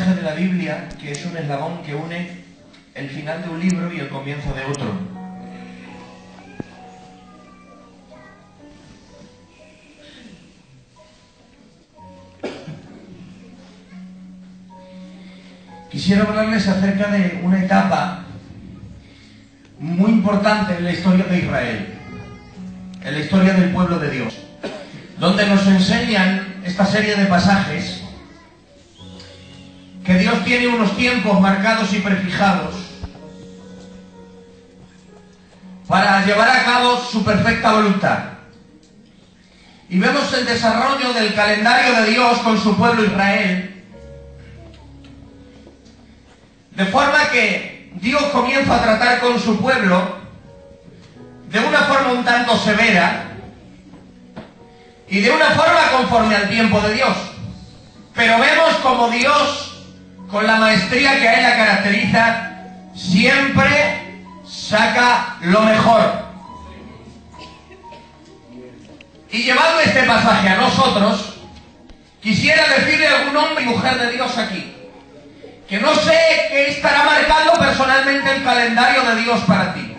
pasaje de la Biblia que es un eslabón que une el final de un libro y el comienzo de otro. Quisiera hablarles acerca de una etapa muy importante en la historia de Israel, en la historia del pueblo de Dios, donde nos enseñan esta serie de pasajes que Dios tiene unos tiempos marcados y prefijados para llevar a cabo su perfecta voluntad. Y vemos el desarrollo del calendario de Dios con su pueblo Israel, de forma que Dios comienza a tratar con su pueblo de una forma un tanto severa y de una forma conforme al tiempo de Dios. Pero vemos como Dios, con la maestría que a Él la caracteriza, siempre saca lo mejor. Y llevando este pasaje a nosotros, quisiera decirle a algún hombre y mujer de Dios aquí, que no sé qué estará marcando personalmente el calendario de Dios para ti,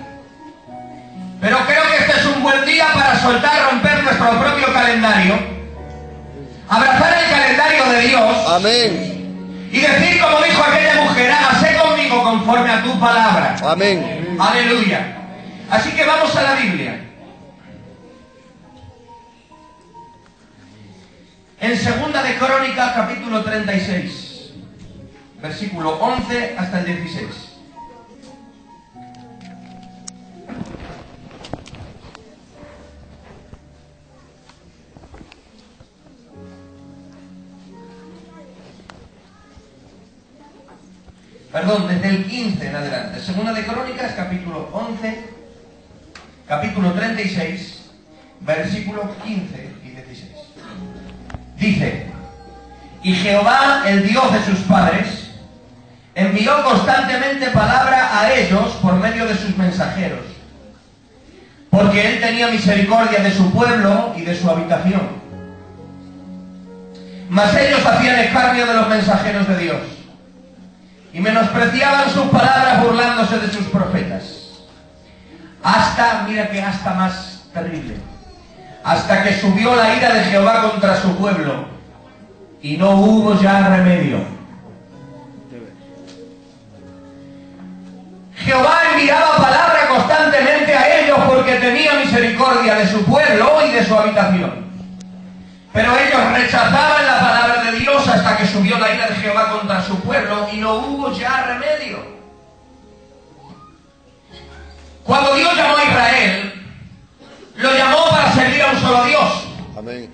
pero creo que este es un buen día para soltar, romper nuestro propio calendario, abrazar el calendario de Dios. Amén. Y decir como dijo aquella mujer: hágase conmigo conforme a tu palabra. Amén. Aleluya. Así que vamos a la Biblia. En Segunda de Crónicas, capítulo 36, versículo 11 hasta el 16. Perdón, desde el 15 en adelante. Segunda de Crónicas, capítulo 11, capítulo 36, versículos 15 y 16. Dice: y Jehová, el Dios de sus padres, envió constantemente palabra a ellos por medio de sus mensajeros, porque Él tenía misericordia de su pueblo y de su habitación. Mas ellos hacían escarnio de los mensajeros de Dios y menospreciaban sus palabras, burlándose de sus profetas. Hasta, mira que hasta más terrible, hasta que subió la ira de Jehová contra su pueblo, y no hubo ya remedio. Jehová enviaba palabra constantemente a ellos porque tenía misericordia de su pueblo y de su habitación. Pero ellos rechazaban la palabra de Dios hasta que subió la ira de Jehová contra su pueblo y no hubo ya remedio. Cuando Dios llamó a Israel, lo llamó para servir a un solo Dios. Amén.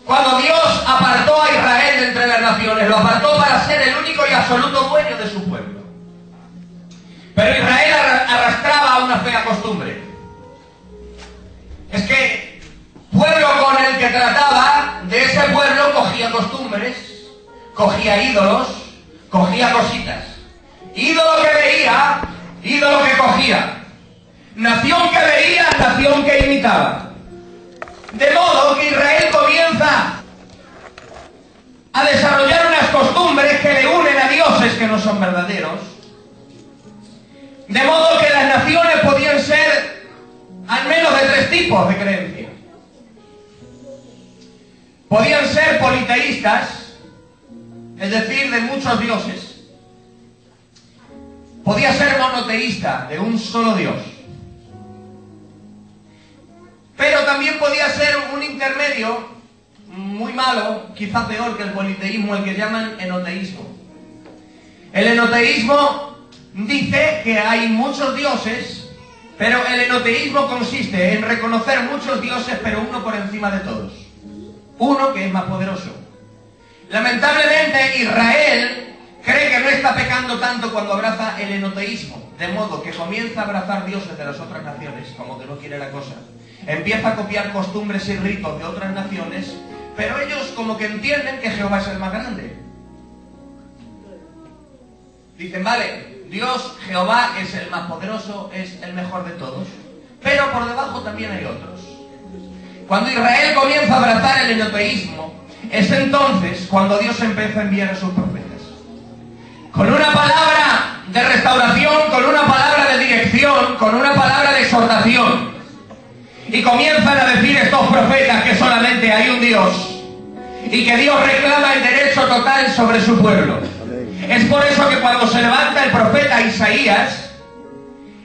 Cuando Dios apartó a Israel de entre las naciones, lo apartó para ser el único y absoluto dueño de su pueblo. Pero Israel arrastraba una fea costumbre. Es que pueblo con el que trataba, de ese pueblo cogía costumbres, cogía ídolos, cogía cositas. Ídolo que veía, ídolo que cogía. Nación que veía, nación que imitaba. De modo que Israel comienza a desarrollar unas costumbres que le unen a dioses que no son verdaderos. De modo que las naciones podían ser al menos de tres tipos de creencias. Podían ser politeístas, es decir, de muchos dioses. Podía ser monoteísta, de un solo Dios. Pero también podía ser un intermedio muy malo, quizá peor que el politeísmo, el que llaman enoteísmo. El enoteísmo dice que hay muchos dioses, pero el enoteísmo consiste en reconocer muchos dioses, pero uno por encima de todos. Uno que es más poderoso. Lamentablemente Israel cree que no está pecando tanto cuando abraza el enoteísmo, de modo que comienza a abrazar dioses de las otras naciones, como que no quiere la cosa. Empieza a copiar costumbres y ritos de otras naciones, pero ellos como que entienden que Jehová es el más grande. Dicen, vale, Dios, Jehová es el más poderoso, es el mejor de todos, pero por debajo también hay otros. Cuando Israel comienza a abrazar el enoteísmo, es entonces cuando Dios empieza a enviar a sus profetas. con una palabra de restauración, con una palabra de dirección, con una palabra de exhortación. Y comienzan a decir estos profetas que solamente hay un Dios y que Dios reclama el derecho total sobre su pueblo. Es por eso que cuando se levanta el profeta Isaías,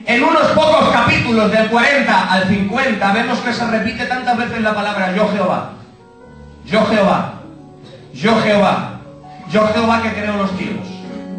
en unos pocos capítulos, del 40 al 50, vemos que se repite tantas veces la palabra yo Jehová, yo Jehová, yo Jehová, yo Jehová que creo los cielos,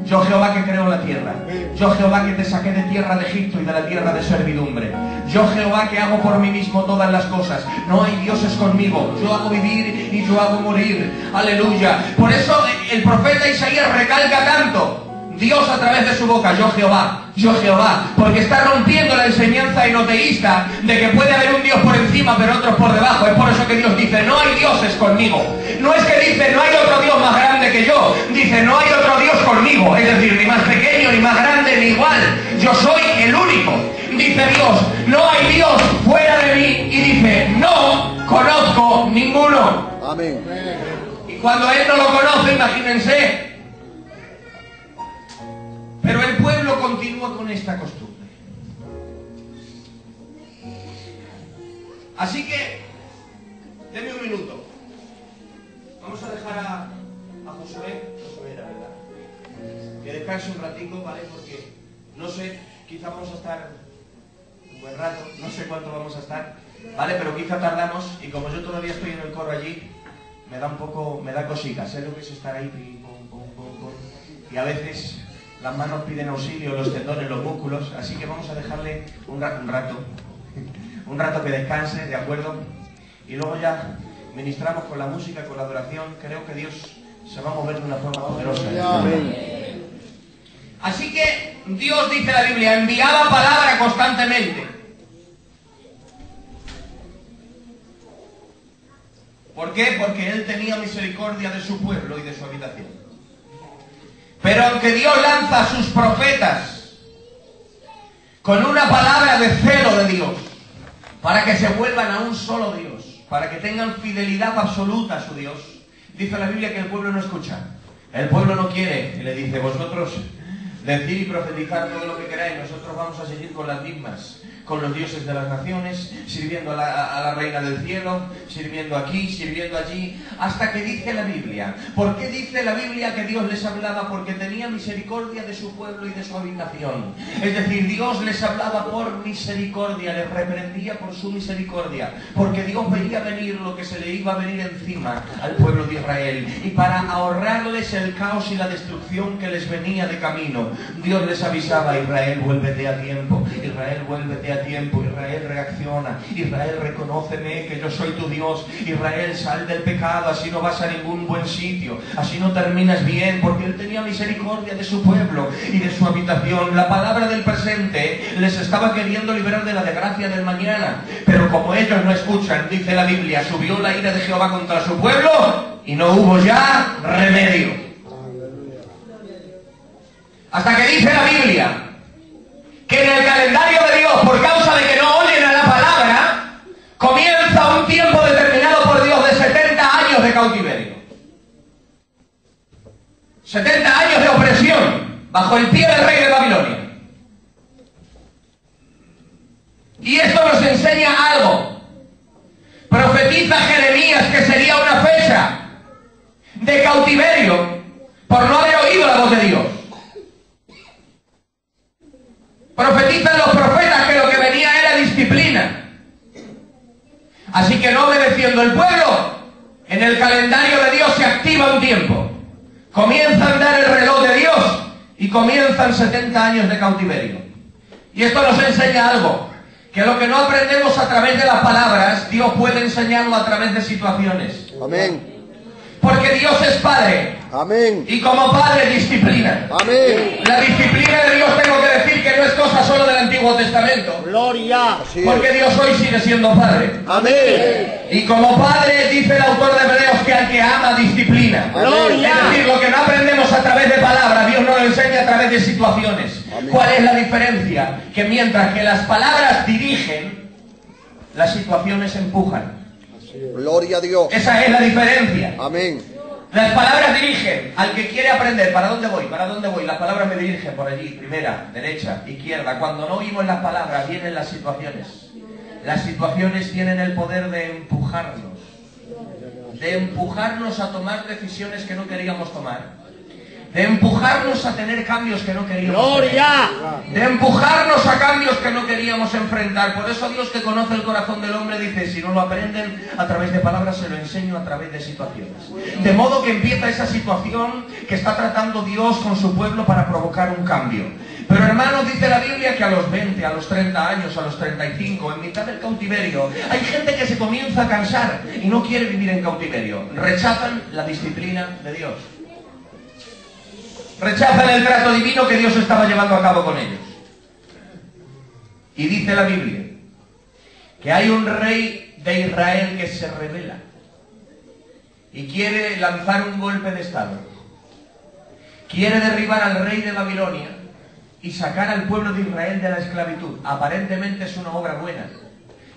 yo Jehová que creo la tierra, yo Jehová que te saqué de tierra de Egipto y de la tierra de servidumbre, yo Jehová que hago por mí mismo todas las cosas, no hay dioses conmigo, yo hago vivir y yo hago morir, aleluya. Por eso el profeta Isaías recalca tanto Dios a través de su boca, yo Jehová, porque está rompiendo la enseñanza enoteísta de que puede haber un Dios por encima pero otros por debajo. Es por eso que Dios dice, no hay dioses conmigo. No es que dice, no hay otro Dios más grande que yo. Dice, no hay otro Dios conmigo. Es decir, ni más pequeño, ni más grande, ni igual. Yo soy el único. Dice Dios, no hay Dios fuera de mí. Y dice, no conozco ninguno. Amén. Y cuando Él no lo conoce, imagínense. Pero el pueblo continúa con esta costumbre. Así que, denme un minuto. Vamos a dejar a Josué, la verdad, que descanse un ratito, ¿vale? Porque, no sé, quizá vamos a estar un buen rato, no sé cuánto vamos a estar, ¿vale? Pero quizá tardamos, y como yo todavía estoy en el coro allí, me da cosica, sé lo que es estar ahí, pum, pum, pum, pum, y a veces las manos piden auxilio, los tendones, los músculos, así que vamos a dejarle un rato que descanse, ¿de acuerdo? Y luego ya ministramos con la música, con la adoración. Creo que Dios se va a mover de una forma poderosa. Amén. Así que Dios, dice la Biblia, enviaba palabra constantemente. ¿Por qué? Porque Él tenía misericordia de su pueblo y de su habitación. Pero aunque Dios lanza a sus profetas con una palabra de celo de Dios, para que se vuelvan a un solo Dios, para que tengan fidelidad absoluta a su Dios, dice la Biblia que el pueblo no escucha. El pueblo no quiere. Y le dice, vosotros decid y profetizar todo lo que queráis, nosotros vamos a seguir con las mismas, con los dioses de las naciones, sirviendo a la reina del cielo, sirviendo aquí, sirviendo allí, hasta que dice la Biblia. ¿Por qué dice la Biblia que Dios les hablaba? Porque tenía misericordia de su pueblo y de su habitación. Es decir, Dios les hablaba por misericordia, les reprendía por su misericordia, porque Dios veía venir lo que se le iba a venir encima al pueblo de Israel, y para ahorrarles el caos y la destrucción que les venía de camino, Dios les avisaba: Israel, vuélvete a tiempo, Israel, vuélvete a tiempo, Israel, reacciona, Israel, reconóceme que yo soy tu Dios, Israel, sal del pecado, así no vas a ningún buen sitio, así no terminas bien, porque Él tenía misericordia de su pueblo y de su habitación. La palabra del presente les estaba queriendo liberar de la desgracia del mañana, pero como ellos no escuchan, dice la Biblia, subió la ira de Jehová contra su pueblo y no hubo ya remedio. Hasta que dice la Biblia que en el calendario de Dios, por causa de que no oyen a la palabra, comienza un tiempo determinado por Dios de 70 años de cautiverio. 70 años de opresión bajo el pie del rey de Babilonia. Y esto nos enseña algo. Profetiza Jeremías que sería una fecha de cautiverio por no haber oído la voz de Dios. Profetizan los profetas que lo que venía era disciplina. Así que no obedeciendo el pueblo, en el calendario de Dios se activa un tiempo. Comienza a andar el reloj de Dios y comienzan 70 años de cautiverio. Y esto nos enseña algo, que lo que no aprendemos a través de las palabras, Dios puede enseñarlo a través de situaciones. Amén. Porque Dios es Padre. Amén. Y como Padre disciplina. Amén. La disciplina de Dios, tengo que decir que no es cosa solo del Antiguo Testamento. Gloria. Porque Dios hoy sigue siendo Padre. Amén. Y como Padre, dice el autor de Hebreos, que al que ama disciplina. Gloria. Es decir, lo que no aprendemos a través de palabras, Dios nos lo enseña a través de situaciones. Amén. ¿Cuál es la diferencia? Que mientras que las palabras dirigen, las situaciones empujan. Gloria a Dios. Esa es la diferencia. Amén. Las palabras dirigen al que quiere aprender. ¿Para dónde voy? ¿Para dónde voy? Las palabras me dirigen por allí. Primera, derecha, izquierda. Cuando no oímos las palabras, vienen las situaciones. Las situaciones tienen el poder de empujarnos. De empujarnos a tomar decisiones que no queríamos tomar. De empujarnos a tener cambios que no queríamos tener. De empujarnos a cambios que no queríamos enfrentar. Por eso Dios, que conoce el corazón del hombre, dice: si no lo aprenden a través de palabras, se lo enseño a través de situaciones. De modo que empieza esa situación que está tratando Dios con su pueblo para provocar un cambio. Pero hermanos, dice la Biblia que a los 20, a los 30 años, a los 35, en mitad del cautiverio, hay gente que se comienza a cansar y no quiere vivir en cautiverio. Rechazan la disciplina de Dios. Rechazan el trato divino que Dios estaba llevando a cabo con ellos. Y dice la Biblia que hay un rey de Israel que se rebela y quiere lanzar un golpe de estado. Quiere derribar al rey de Babilonia y sacar al pueblo de Israel de la esclavitud. Aparentemente es una obra buena,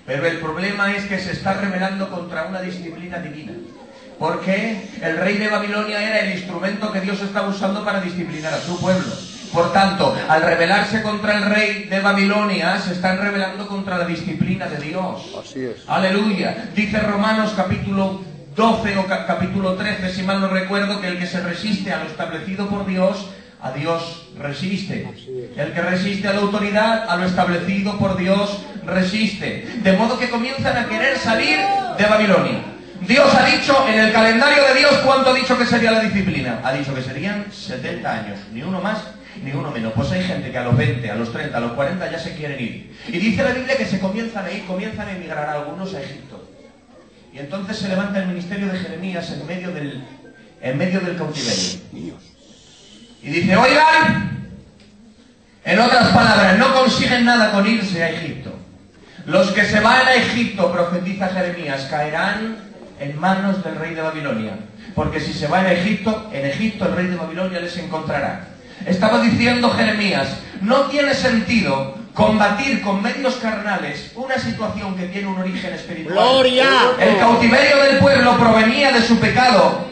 pero el problema es que se está rebelando contra una disciplina divina. Porque el rey de Babilonia era el instrumento que Dios estaba usando para disciplinar a su pueblo. Por tanto, al rebelarse contra el rey de Babilonia, se están rebelando contra la disciplina de Dios. Así es. Aleluya. Dice Romanos capítulo 12 o capítulo 13, si mal no recuerdo, que el que se resiste a lo establecido por Dios, a Dios resiste. El que resiste a la autoridad, a lo establecido por Dios, resiste. De modo que comienzan a querer salir de Babilonia. Dios ha dicho, en el calendario de Dios, ¿cuánto ha dicho que sería la disciplina? Ha dicho que serían 70 años, ni uno más, ni uno menos. Pues hay gente que a los 20, a los 30, a los 40 ya se quieren ir. Y dice la Biblia que se comienzan a ir, comienzan a emigrar algunos a Egipto. Y entonces se levanta el ministerio de Jeremías en medio del cautiverio. Y dice: oigan, en otras palabras, no consiguen nada con irse a Egipto. Los que se van a Egipto, profetiza Jeremías, caerán en manos del rey de Babilonia. Porque si se van a Egipto, en Egipto el rey de Babilonia les encontrará. Estaba diciendo Jeremías: no tiene sentido combatir con medios carnales una situación que tiene un origen espiritual. ¡Gloria! El cautiverio del pueblo provenía de su pecado,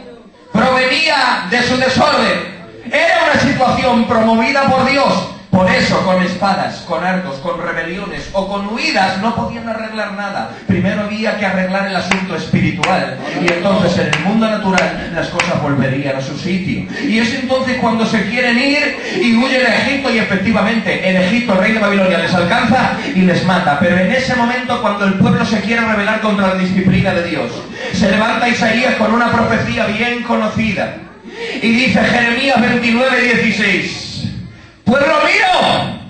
provenía de su desorden. Era una situación promovida por Dios. Por eso, con espadas, con arcos, con rebeliones o con huidas no podían arreglar nada. Primero había que arreglar el asunto espiritual. Y entonces en el mundo natural las cosas volverían a su sitio. Y es entonces cuando se quieren ir y huyen a Egipto. Y efectivamente, en Egipto el rey de Babilonia les alcanza y les mata. Pero en ese momento, cuando el pueblo se quiere rebelar contra la disciplina de Dios, se levanta Isaías con una profecía bien conocida. Y dice Jeremías 29:16: pueblo mío,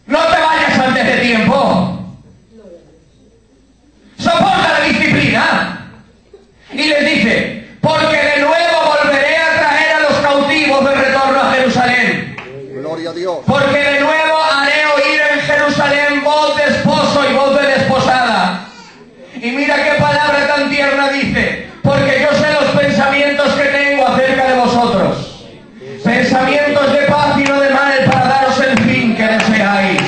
no te vayas antes de tiempo. Soporta la disciplina. Y les dice: porque de nuevo volveré a traer a los cautivos de retorno a Jerusalén. Gloria a Dios. Porque de nuevo haré oír en Jerusalén voz de esposo y voz de desposada. Y mira qué palabra tan tierna dice: porque yo sé los pensamientos que tengo acerca de vosotros. Pensamientos de paz y no de mal, para daros el fin que deseáis.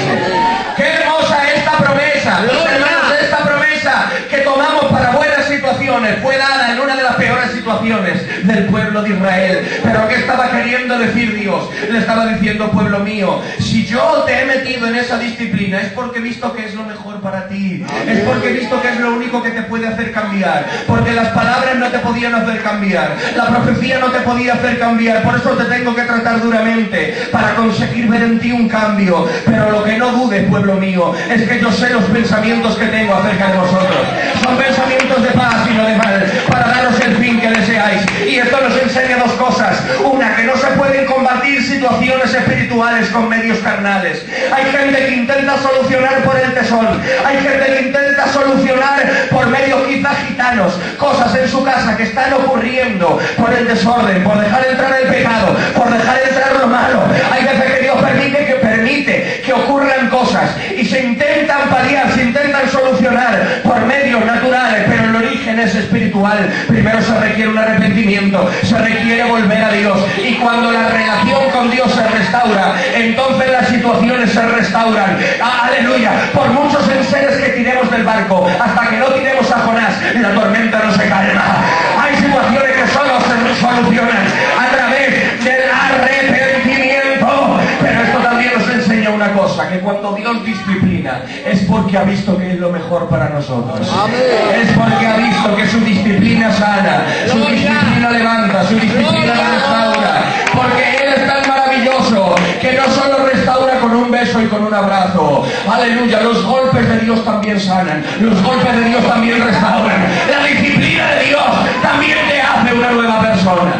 ¡Qué hermosa esta promesa! Los hermanos, esta promesa que tomamos para buenas situaciones fue dada en una de las peores situaciones del pueblo de Israel. Pero ¿qué estaba queriendo decir Dios? Le estaba diciendo: pueblo mío, si yo te he metido en esa disciplina es porque he visto que es lo mejor para ti. Es porque he visto que es lo único que te puede hacer cambiar. Porque las palabras no te podían hacer cambiar. La profecía no te podía hacer cambiar. Por eso te tengo que tratar duramente para conseguir ver en ti un cambio. Pero lo que no dudes, pueblo mío, es que yo sé los pensamientos que tengo acerca de vosotros. Son pensamientos de paz y no de mal, para daros el fin que deseáis. Y esto nos enseña dos cosas. Una, que no se pueden combatir situaciones espirituales con medios carnales. Hay gente que intenta solucionar por el tesón. Hay gente que intenta solucionar por medios quizás gitanos. Cosas en su casa que están ocurriendo por el desorden, por dejar entrar el pecado, por dejar entrar lo malo. Hay veces que Dios permite que ocurran cosas y se intentan paliar, se intentan solucionar por medios naturales, pero el origen es espiritual. Primero se requiere un arrepentimiento, se requiere volver a Dios, y cuando la relación con Dios se restaura, entonces las situaciones se restauran. Aleluya. Por muchos enseres que tiremos del barco, hasta que no tiremos a Jonás, la tormenta no se calma. Hay situaciones que solo se solucionan a través del arrepentimiento. Pero esto también nos enseña una cosa, que cuando Dios disciplina es porque ha visto que es lo mejor para nosotros. Es porque ha visto que su disciplina sana, su disciplina levanta, su disciplina restaura. Porque Él es tan maravilloso que no solo restaura con un beso y con un abrazo. Aleluya, los golpes de Dios también sanan, los golpes de Dios también restauran. La disciplina de Dios también te hace una nueva persona.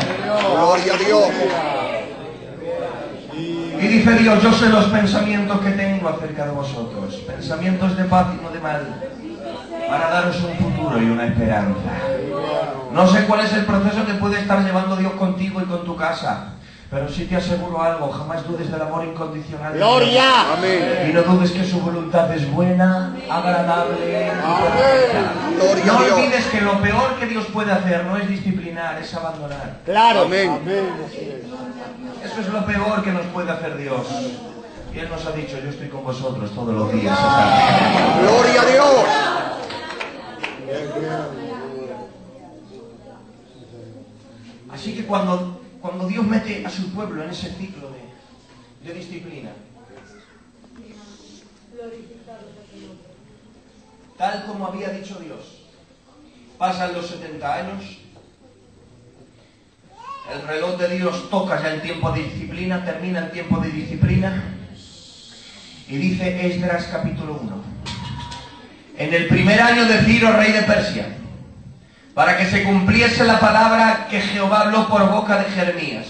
Gloria a Dios. Y dice Dios, yo sé los pensamientos que tengo acerca de vosotros, pensamientos de paz y no de mal, para daros un futuro y una esperanza. No sé cuál es el proceso que puede estar llevando Dios contigo y con tu casa, pero sí te aseguro algo, jamás dudes del amor incondicional de Dios. ¡Gloria! Amén. Y no dudes que su voluntad es buena, agradable y perfecta. Gloria No a Dios. olvides que lo peor que Dios puede hacer no es disciplinar, es abandonar. Claro. Amén. Eso es lo peor que nos puede hacer Dios. Y Él nos ha dicho, yo estoy con vosotros todos los días. Gloria a Dios. Así que cuando Dios mete a su pueblo en ese ciclo de disciplina, tal como había dicho Dios, pasan los 70 años, el reloj de Dios toca ya el tiempo de disciplina, termina el tiempo de disciplina, y dice Esdras capítulo 1, en el primer año de Ciro, rey de Persia, para que se cumpliese la palabra que Jehová habló por boca de Jeremías,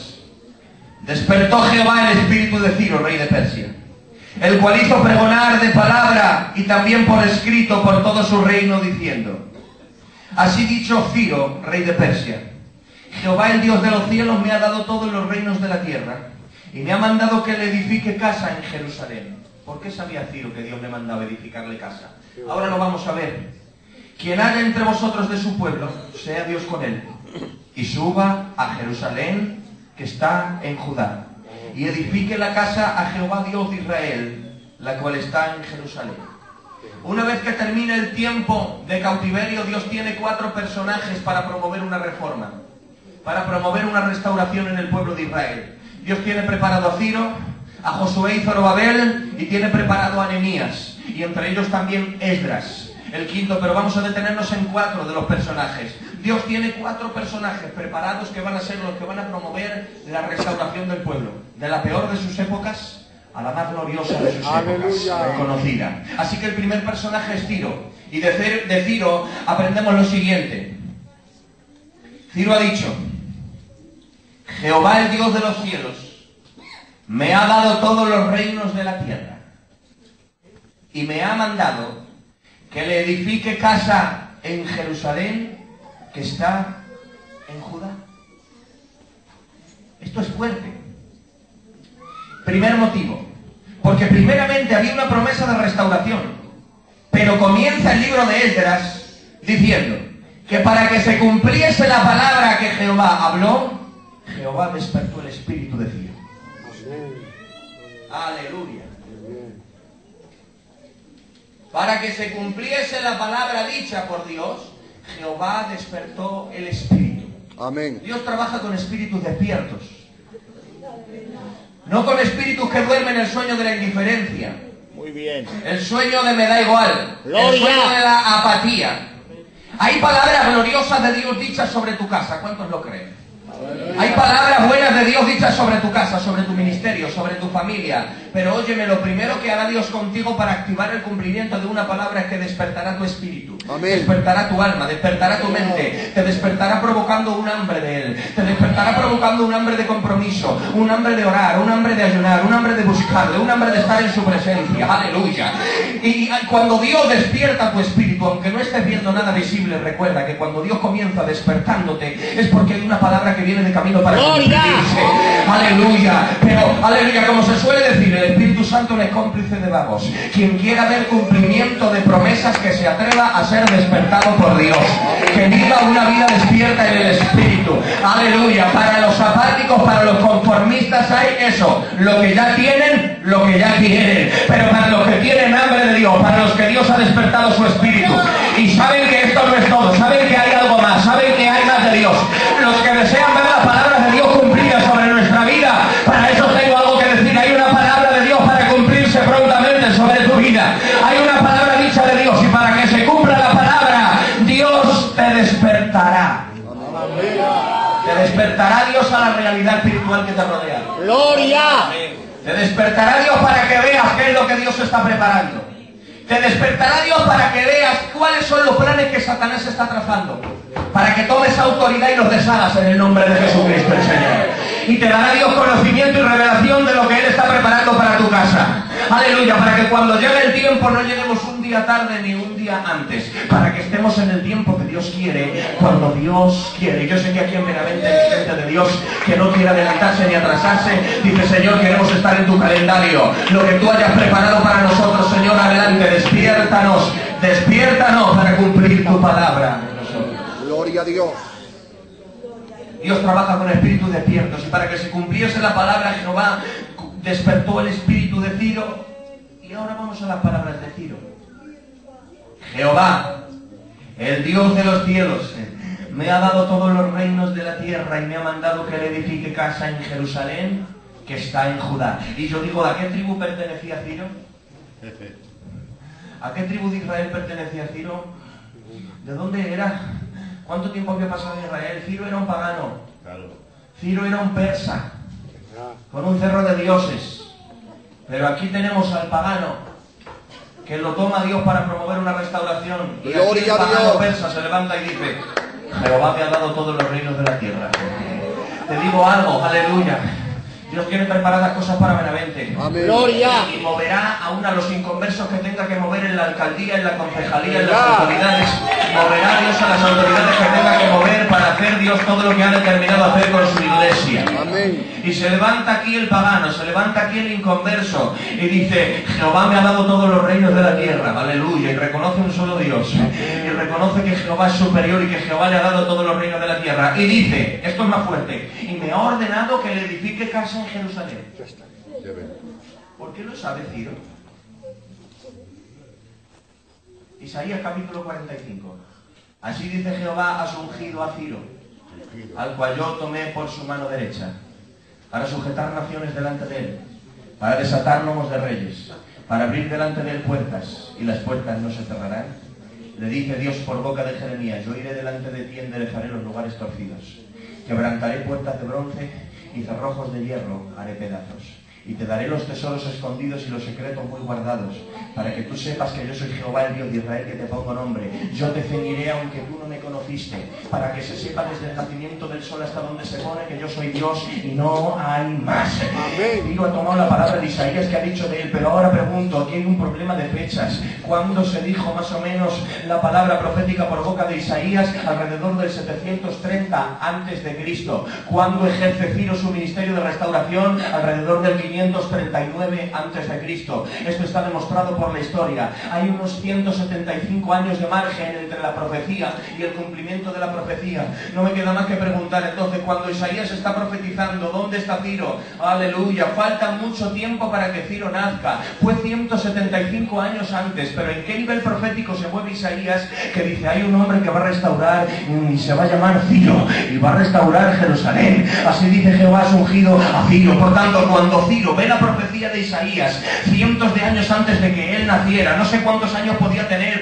despertó Jehová el espíritu de Ciro, rey de Persia, el cual hizo pregonar de palabra y también por escrito por todo su reino, diciendo, así dicho Ciro, rey de Persia, Jehová el Dios de los cielos me ha dado todos los reinos de la tierra y me ha mandado que le edifique casa en Jerusalén. ¿Por qué sabía Ciro que Dios le mandaba edificarle casa? Ahora lo vamos a ver. Quien haya entre vosotros de su pueblo, sea Dios con él, y suba a Jerusalén, que está en Judá, y edifique la casa a Jehová Dios de Israel, la cual está en Jerusalén. Una vez que termine el tiempo de cautiverio, Dios tiene 4 personajes para promover una reforma, para promover una restauración en el pueblo de Israel. Dios tiene preparado a Ciro, a Josué y Zorobabel, y tiene preparado a Nehemías, y entre ellos también Esdras, el quinto, pero vamos a detenernos en 4 de los personajes. Dios tiene 4 personajes preparados que van a ser los que van a promover la restauración del pueblo, de la peor de sus épocas a la más gloriosa de sus épocas, conocida. Así que el primer personaje es Ciro, y de Ciro aprendemos lo siguiente. Ciro ha dicho, Jehová el Dios de los cielos me ha dado todos los reinos de la tierra y me ha mandado que le edifique casa en Jerusalén, que está en Judá. Esto es fuerte. Primer motivo, porque primeramente había una promesa de restauración, pero comienza el libro de Esdras diciendo que para que se cumpliese la palabra que Jehová habló, Jehová despertó el espíritu de Ciro. Aleluya. Para que se cumpliese la palabra dicha por Dios, Jehová despertó el espíritu. Amén. Dios trabaja con espíritus despiertos, no con espíritus que duermen el sueño de la indiferencia, Muy bien. el sueño de me da igual, Gloria. el sueño de la apatía. Hay palabras gloriosas de Dios dichas sobre tu casa. ¿Cuántos lo creen? Hay palabras buenas de Dios dichas sobre tu casa, sobre tu ministerio, sobre tu familia. Pero óyeme, lo primero que hará Dios contigo para activar el cumplimiento de una palabra es que despertará tu espíritu. Amén. Despertará tu alma, despertará tu mente, te despertará provocando un hambre de Él, te despertará provocando un hambre de compromiso, un hambre de orar, un hambre de ayunar, un hambre de buscarle, un hambre de estar en su presencia. Aleluya. Y cuando Dios despierta tu espíritu, aunque no estés viendo nada visible, recuerda que cuando Dios comienza despertándote es porque hay una palabra que viene de camino para cumplirse. Aleluya. Pero, aleluya, como se suele decir, el Espíritu Santo no es cómplice de vagos. Quien quiera ver cumplimiento de promesas, que se atreva a ser despertado por Dios, que viva una vida despierta en el Espíritu. Aleluya. Para los apáticos, para los conformistas hay eso, lo que ya tienen, lo que ya quieren. Pero para los que tienen hambre de Dios, para los que Dios ha despertado su Espíritu y saben que esto no es todo, saben que hay algo más, saben que hay más de Dios, los que desean ver la despertará Dios a la realidad espiritual que te rodea. Gloria. Te despertará Dios para que veas qué es lo que Dios está preparando. Te despertará Dios para que veas cuáles son los planes que Satanás está trazando. Para que tomes autoridad y los deshagas en el nombre de Jesucristo el Señor. Y te dará Dios conocimiento y revelación de lo que Él está preparando para tu casa. Aleluya, para que cuando llegue el tiempo no lleguemos un día tarde ni un día antes. Para que estemos en el tiempo que Dios quiere, cuando Dios quiere. Yo sé que aquí en Benavente hay gente de Dios que no quiere adelantarse ni atrasarse. Dice, Señor, queremos estar en tu calendario. Lo que tú hayas preparado para nosotros, Señor, adelante, despiértanos. Despiértanos para cumplir tu palabra en nosotros. Gloria a Dios. Dios trabaja con espíritus despiertos, y para que se cumpliese la palabra, Jehová despertó el espíritu de Ciro. Y ahora vamos a las palabras de Ciro. Jehová, el Dios de los cielos, me ha dado todos los reinos de la tierra y me ha mandado que le edifique casa en Jerusalén, que está en Judá. Y yo digo, ¿a qué tribu pertenecía Ciro? ¿A qué tribu de Israel pertenecía Ciro? ¿De dónde era? ¿Cuánto tiempo había pasado en Israel? Ciro era un pagano. Ciro era un persa, con un cerro de dioses. Pero aquí tenemos al pagano, que lo toma Dios para promover una restauración. Y aquí el pagano persa se levanta y dice, Jehová me ha dado todos los reinos de la tierra. Te digo algo, aleluya. Dios tiene preparadas cosas para Benavente. Amén. Gloria. Y moverá aún a los inconversos que tenga que mover en la alcaldía, en la concejalía, en las autoridades. Moverá Dios a las autoridades que tenga que mover para hacer Dios todo lo que ha determinado hacer con su iglesia. Amén. Y se levanta aquí el pagano, se levanta aquí el inconverso y dice, Jehová me ha dado todos los reinos de la tierra. Aleluya. Y reconoce un solo Dios. Y reconoce que Jehová es superior y que Jehová le ha dado todos los reinos de la tierra. Y dice, esto es más fuerte, y me ha ordenado que le edifique casa en Jerusalén. ¿Por qué lo sabe Ciro? Isaías capítulo 45. Así dice Jehová a su ungido a Ciro, al cual yo tomé por su mano derecha, para sujetar naciones delante de él, para desatar lomos de reyes, para abrir delante de él puertas, y las puertas no se cerrarán. Le dice Dios por boca de Jeremías, yo iré delante de ti y enderezaré los lugares torcidos. Quebrantaré puertas de bronce y cerrojos de hierro haré pedazos. Y te daré los tesoros escondidos y los secretos muy guardados, para que tú sepas que yo soy Jehová, el Dios de Israel, que te pongo nombre. Yo te ceñiré aunque tú no me conociste, para que se sepa desde el nacimiento del sol hasta donde se pone que yo soy Dios y no hay más. Amén. Digo, ha tomado la palabra de Isaías que ha dicho de él, pero ahora pregunto, aquí hay un problema de fechas. ¿Cuándo se dijo más o menos la palabra profética por boca de Isaías? Alrededor del 730 antes de Cristo. ¿Cuándo ejerce Ciro su ministerio de restauración? Alrededor del 539 antes de Cristo. Esto está demostrado por la historia. Hay unos 175 años de margen entre la profecía y el cumplimiento de la profecía. No me queda más que preguntar entonces, cuando Isaías está profetizando, ¿dónde está Ciro? Aleluya, falta mucho tiempo para que Ciro nazca. Fue 175 años antes, pero ¿en qué nivel profético se mueve Isaías? Que dice, hay un hombre que va a restaurar y se va a llamar Ciro y va a restaurar Jerusalén. Así dice Jehová, has ungido a Ciro. Por tanto, cuando Ciro ve la profecía de Isaías cientos de años antes de que él naciera, no sé cuántos años podía tener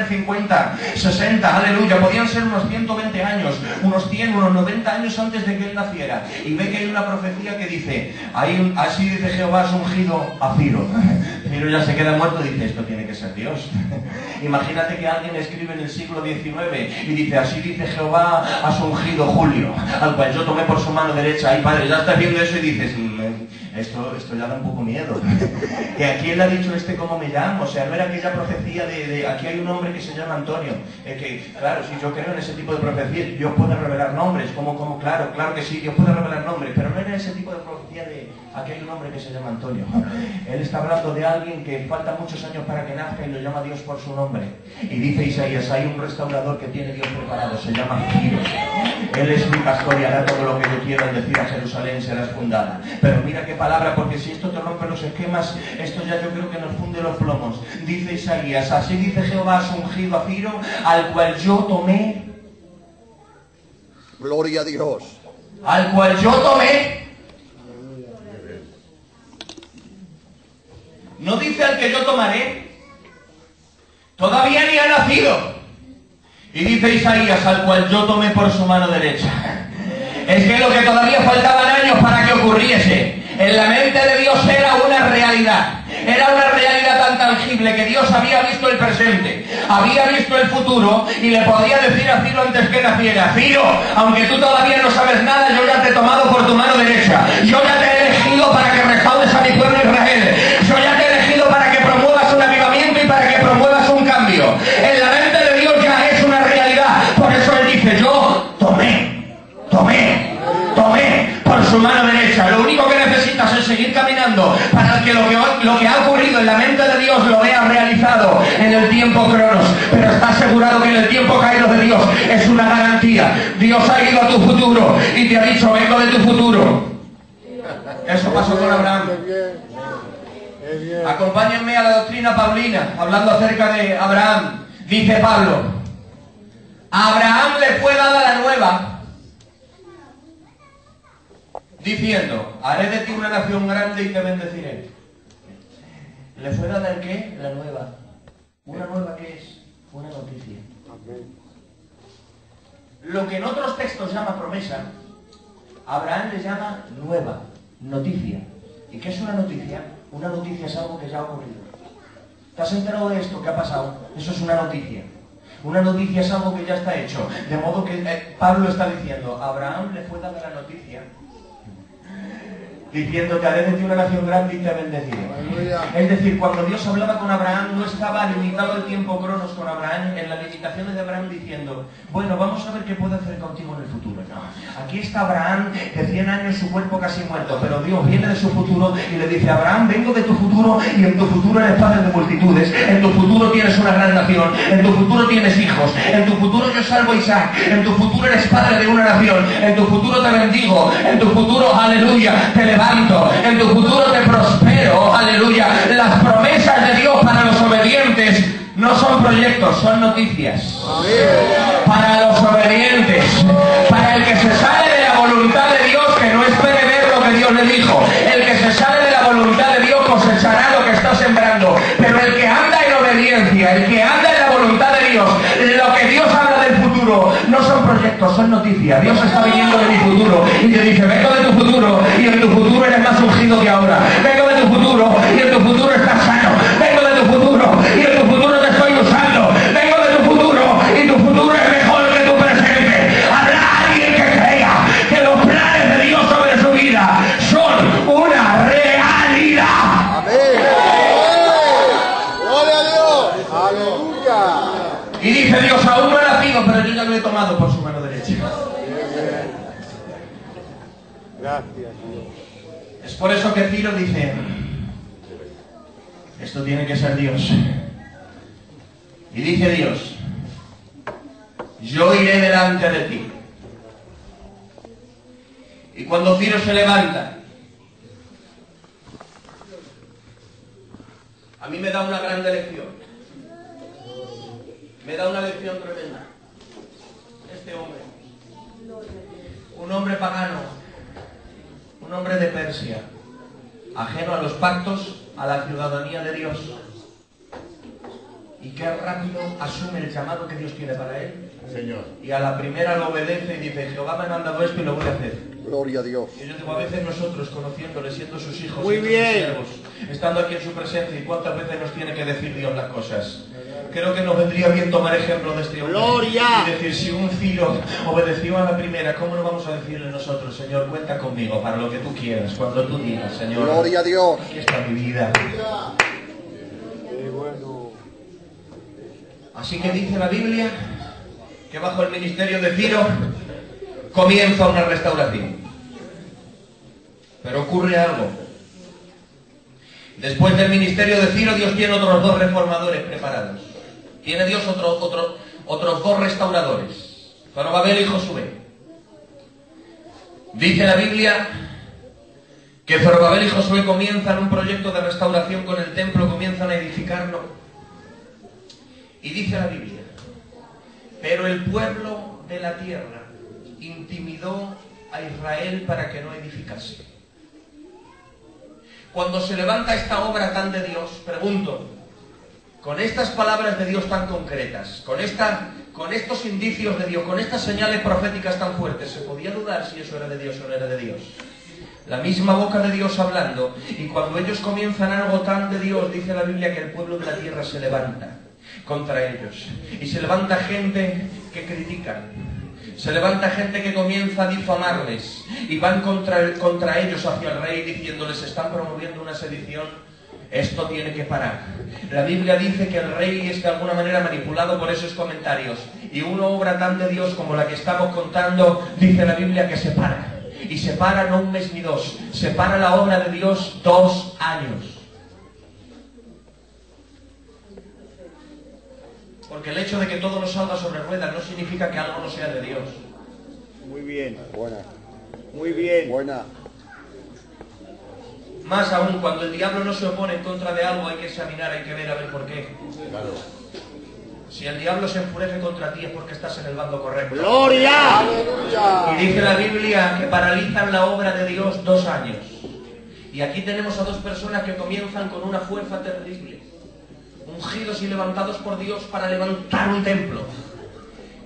50, 60, aleluya, podían ser unos 120 años, unos 100, unos 90 años antes de que él naciera, y ve que hay una profecía que dice, así dice Jehová, has ungido a Ciro. Ciro ya se queda muerto y dice, esto tiene que ser Dios. Imagínate que alguien escribe en el siglo XIX y dice, así dice Jehová, has ungido Julio, al cual yo tomé por su mano derecha. Ay, padre, ya estás viendo eso y dices, esto ya da un poco miedo. ¿Que a quién le ha dicho cómo me llamo? O sea, no era aquella profecía de aquí hay un hombre que se llama Antonio. Que, claro, si yo creo en ese tipo de profecías, Dios puede revelar nombres. Claro que sí, Dios puede revelar nombres. Pero no era ese tipo de profecía de aquí hay un hombre que se llama Antonio. Él está hablando de alguien que falta muchos años para que nazca y lo llama Dios por su nombre. Y dice Isaías, hay un restaurador que tiene Dios preparado, se llama Ciro. Él es mi pastor y hará todo lo que yo quiero, al decir a Jerusalén serás fundada. Pero mira qué palabra, porque si esto te rompe los esquemas, esto ya yo creo que nos funde los plomos. Dice Isaías, así dice Jehová, has ungido a Ciro, al cual yo tomé. Gloria a Dios. Al cual yo tomé. No dice al que yo tomaré. Todavía ni ha nacido. Y dice Isaías, al cual yo tomé por su mano derecha. Es que lo que todavía faltaban años para que ocurriese, en la mente de Dios era una realidad. Era una realidad tan tangible que Dios había visto el presente, había visto el futuro y le podía decir a Ciro antes que naciera: Ciro, aunque tú todavía no sabes nada, yo ya te he tomado por tu mano derecha. Yo ya te he elegido para que restaudes a mi pueblo Israel. Yo ya te he elegido para que promuevas un avivamiento y para que promuevas un cambio. En la mente de Dios ya es una realidad. Por eso Él dice: yo tomé por su mano derecha. Lo único que necesitas es seguir caminando para que lo que ha ocurrido en la mente de Dios lo vea realizado en el tiempo cronos. Pero está asegurado que en el tiempo caído de Dios es una garantía. Dios ha ido a tu futuro y te ha dicho: vengo de tu futuro. Eso pasó con Abraham. Acompáñenme a la doctrina paulina, hablando acerca de Abraham. Dice Pablo: a Abraham le fue dada la nueva, diciendo: haré de ti una nación grande y te bendeciré. ¿Le fue dada el qué? La nueva. ¿Una nueva qué es? Una noticia. Lo que en otros textos llama promesa, Abraham le llama nueva, noticia. ¿Y qué es una noticia? Una noticia es algo que ya ha ocurrido. ¿Te has enterado de esto que ha pasado? Eso es una noticia. Una noticia es algo que ya está hecho. De modo que Pablo está diciendo: a Abraham le fue dada la noticia, diciendo: te haré de ti una nación grande y te bendeciré. Es decir, cuando Dios hablaba con Abraham, no estaba limitado el tiempo cronos con Abraham, en las limitaciones de Abraham, diciendo: bueno, vamos a ver qué puedo hacer contigo en el futuro. No, aquí está Abraham, de 100 años, su cuerpo casi muerto, pero Dios viene de su futuro y le dice: Abraham, vengo de tu futuro y en tu futuro eres padre de multitudes, en tu futuro tienes una gran nación, en tu futuro tienes hijos, en tu futuro yo salvo a Isaac, en tu futuro eres padre de una nación, en tu futuro te bendigo, en tu futuro, aleluya, te levanto, en tu futuro te prospero, aleluya. Las promesas de Dios para los obedientes no son proyectos, son noticias. Para los obedientes, para el que se sale de la voluntad de Dios, que no espere ver lo que Dios le dijo. El que se sale de la voluntad de Dios cosechará lo que está sembrando. Pero el que anda en obediencia, el que anda en la voluntad de Dios, lo que Dios habla del futuro, no son proyectos, son noticias. Dios está viniendo de mi futuro y te dice: vengo de tu futuro y en tu futuro eres más ungido que ahora. Vengo de tu futuro y en tu futuro estás sano. Vengo de tu futuro y en tu futuro te estoy usando. Vengo de tu futuro y tu futuro es mejor que tu presente. Habrá alguien que crea que los planes de Dios sobre su vida son una realidad. Amén. Gloria a Dios. Aleluya. Y dice Dios: aún no he nacido, pero yo ya lo he tomado por su mano derecha. Gracias, Dios. Es por eso que Ciro dice: esto tiene que ser Dios. Y dice Dios: yo iré delante de ti. Y cuando Ciro se levanta, a mí me da una gran lección. Me da una lección tremenda. Este hombre, un hombre pagano, un hombre de Persia, ajeno a los pactos, a la ciudadanía de Dios, y qué rápido asume el llamado que Dios tiene para él. Señor. Y a la primera lo obedece y dice: Jehová me ha mandado esto y lo voy a hacer. Gloria a Dios. Y yo digo, a veces nosotros, conociéndole, siendo sus hijos, Muy siendo bien. sus siervos, estando aquí en su presencia, y cuántas veces nos tiene que decir Dios las cosas. Creo que nos vendría bien tomar ejemplo de este hombre. ¡Gloria! Y decir: si un Ciro obedeció a la primera, ¿cómo no vamos a decirle nosotros: Señor, cuenta conmigo para lo que tú quieras, cuando tú digas, Señor, Gloria a Dios. aquí está mi vida? Qué bueno. Así que dice la Biblia que bajo el ministerio de Ciro comienza una restauración. Pero ocurre algo. Después del ministerio de Ciro, Dios tiene otros dos reformadores preparados. Tiene Dios otros dos restauradores, Zorobabel y Josué. Dice la Biblia que Zorobabel y Josué comienzan un proyecto de restauración con el templo, comienzan a edificarlo. Y dice la Biblia: pero el pueblo de la tierra intimidó a Israel para que no edificase. Cuando se levanta esta obra tan de Dios, pregunto, con estas palabras de Dios tan concretas, con con estos indicios de Dios, con estas señales proféticas tan fuertes, se podía dudar si eso era de Dios o no era de Dios. La misma boca de Dios hablando, y cuando ellos comienzan algo tan de Dios, dice la Biblia que el pueblo de la tierra se levanta contra ellos. Y se levanta gente que critican, se levanta gente que comienza a difamarles, y van contra ellos hacia el rey diciéndoles: están promoviendo una sedición, esto tiene que parar. La Biblia dice que el rey es de alguna manera manipulado por esos comentarios, y una obra tan de Dios como la que estamos contando, dice la Biblia que se para. Y se para no un mes ni dos, se para la obra de Dios 2 años. Porque el hecho de que todo nos salga sobre ruedas no significa que algo no sea de Dios. Muy bien. Buena. Muy bien. Buena. Más aún, cuando el diablo no se opone en contra de algo, hay que examinar, hay que ver a ver por qué. Claro. Si el diablo se enfurece contra ti es porque estás en el bando correcto. ¡Gloria! ¡Aleluya! Y dice la Biblia que paralizan la obra de Dios 2 años. Y aquí tenemos a 2 personas que comienzan con una fuerza terrible, ungidos y levantados por Dios para levantar un templo,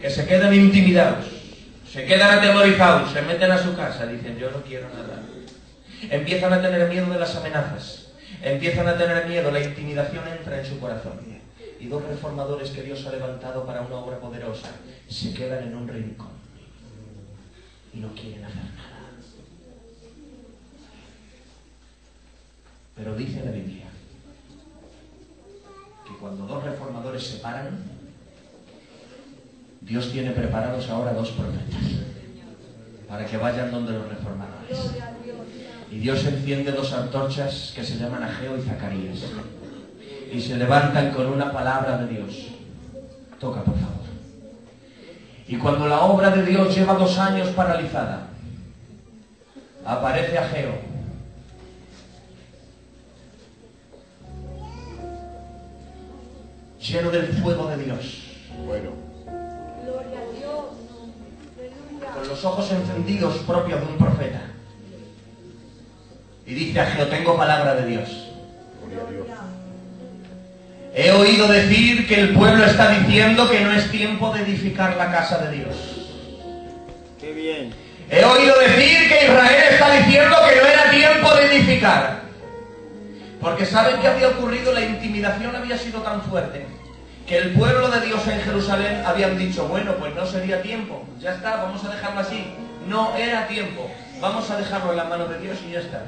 que se quedan intimidados, se quedan atemorizados, se meten a su casa, dicen: yo no quiero nada. Empiezan a tener miedo de las amenazas, empiezan a tener miedo, la intimidación entra en su corazón. Y 2 reformadores que Dios ha levantado para una obra poderosa se quedan en un rincón y no quieren hacer nada. Pero dice la Biblia que cuando 2 reformadores se paran, Dios tiene preparados ahora 2 profetas para que vayan donde los reformadores. Y Dios enciende 2 antorchas que se llaman Ageo y Zacarías, y se levantan con una palabra de Dios. Toca, por favor. Y cuando la obra de Dios lleva 2 años paralizada, aparece Ageo, lleno del fuego de Dios. Bueno. Gloria a Dios. Con los ojos encendidos propios de un profeta. Y dice Ageo: tengo palabra de Dios. Gloria a Dios. He oído decir que el pueblo está diciendo que no es tiempo de edificar la casa de Dios. Qué bien. He oído decir que Israel está diciendo que no era tiempo de edificar. Porque ¿saben qué había ocurrido? La intimidación había sido tan fuerte que el pueblo de Dios en Jerusalén habían dicho: bueno, pues no sería tiempo, ya está, vamos a dejarlo así. No era tiempo, vamos a dejarlo en las manos de Dios y ya está.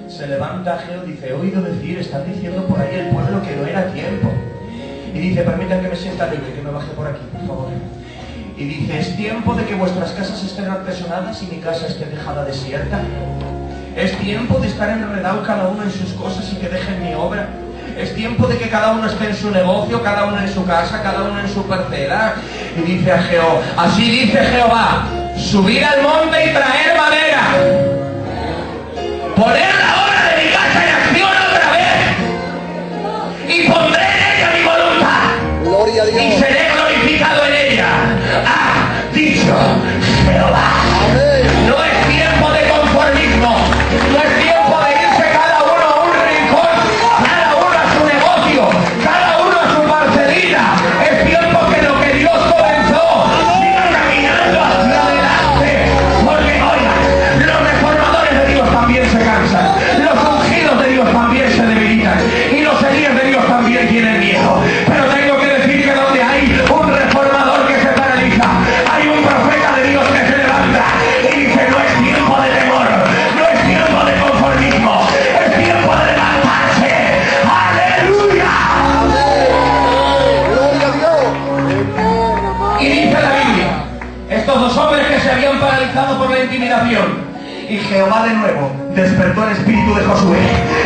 Se levanta Ageo y dice: he oído decir, están diciendo por ahí el pueblo que no era tiempo. Y dice: permitan que me sienta libre, que me baje por aquí, por favor. Y dice: es tiempo de que vuestras casas estén artesonadas y mi casa esté dejada desierta. Es tiempo de estar enredado cada uno en sus cosas y que dejen mi obra. Es tiempo de que cada uno esté en su negocio, cada uno en su casa, cada uno en su parcela. Y dice Ageo: así dice Jehová, subid al monte y traer madera, poner la obra de mi casa en acción otra vez, y pondré en ella mi voluntad, Gloria a Dios. y seré glorificado en ella. Ha dicho Jehová. Amén. No es tiempo de conformismo, no es tiempo de irse cada uno a un rincón, cada uno a su negocio, cada uno a su parcelita. Es tiempo que lo que Dios comenzó siga caminando hacia adelante. Porque oigan, los reformadores de Dios también se cansan, los ungidos de Dios también se debilitan, y los heridos de Dios también tienen miedo. Pero tengo que decir que donde hay un reformador que se paraliza, hay un profeta de Dios que se levanta y dice: no es tiempo de temor, no es tiempo de conformismo, es tiempo de levantarse. ¡Aleluya! Gloria a Dios. Y dice la Biblia, estos 2 hombres que se habían paralizado por la intimidación, y Jehová de nuevo despertó el espíritu de Josué,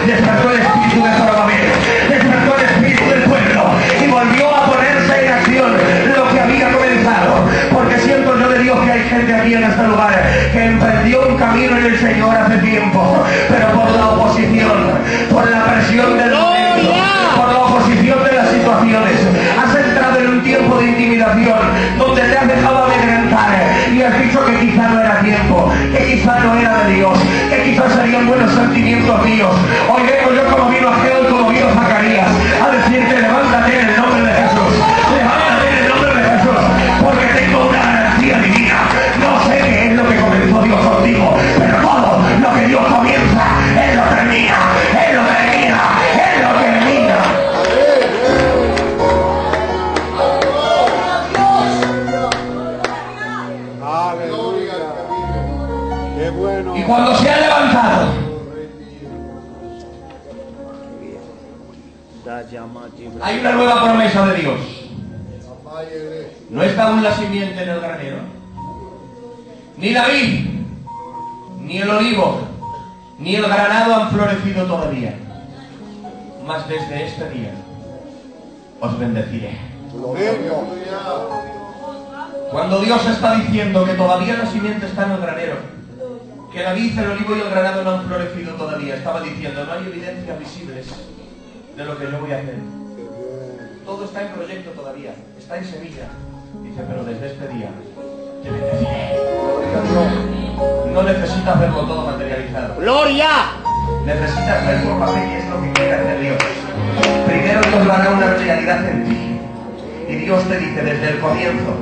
despertó el espíritu de Zorobabel, despertó el espíritu del pueblo, y volvió a ponerse en acción lo que había comenzado. Porque siento yo de Dios que hay gente aquí en este lugar que emprendió un camino en el Señor hace tiempo, pero por la oposición, por la presión del momento, por la oposición de las situaciones, has entrado en un tiempo de intimidación donde te has dejado amedrentar y has dicho que quizá no era tiempo, que quizá no era de Dios, que quizás serían buenos sentimientos míos. Hoy vengo yo como vino Ageo y como vino Zacarías a decirte: levántate en el nombre de Jesús, levántate en el nombre de Jesús, Hay una nueva promesa de Dios. No está aún la simiente en el granero, ni la vid, ni el olivo, ni el granado han florecido todavía. Mas desde este día os bendeciré. Cuando Dios está diciendo que todavía la simiente está en el granero, que la vid, el olivo y el granado no han florecido todavía, estaba diciendo, no hay evidencias visibles de lo que yo voy a hacer. Todo está en proyecto todavía, está en semilla. Dice, pero desde este día te bendeciré. No necesitas verlo todo materializado. ¡Gloria! Necesitas verlo para ver qué es lo que quiere hacer Dios. Primero Dios lo hará una realidad en ti. Y Dios te dice desde el comienzo,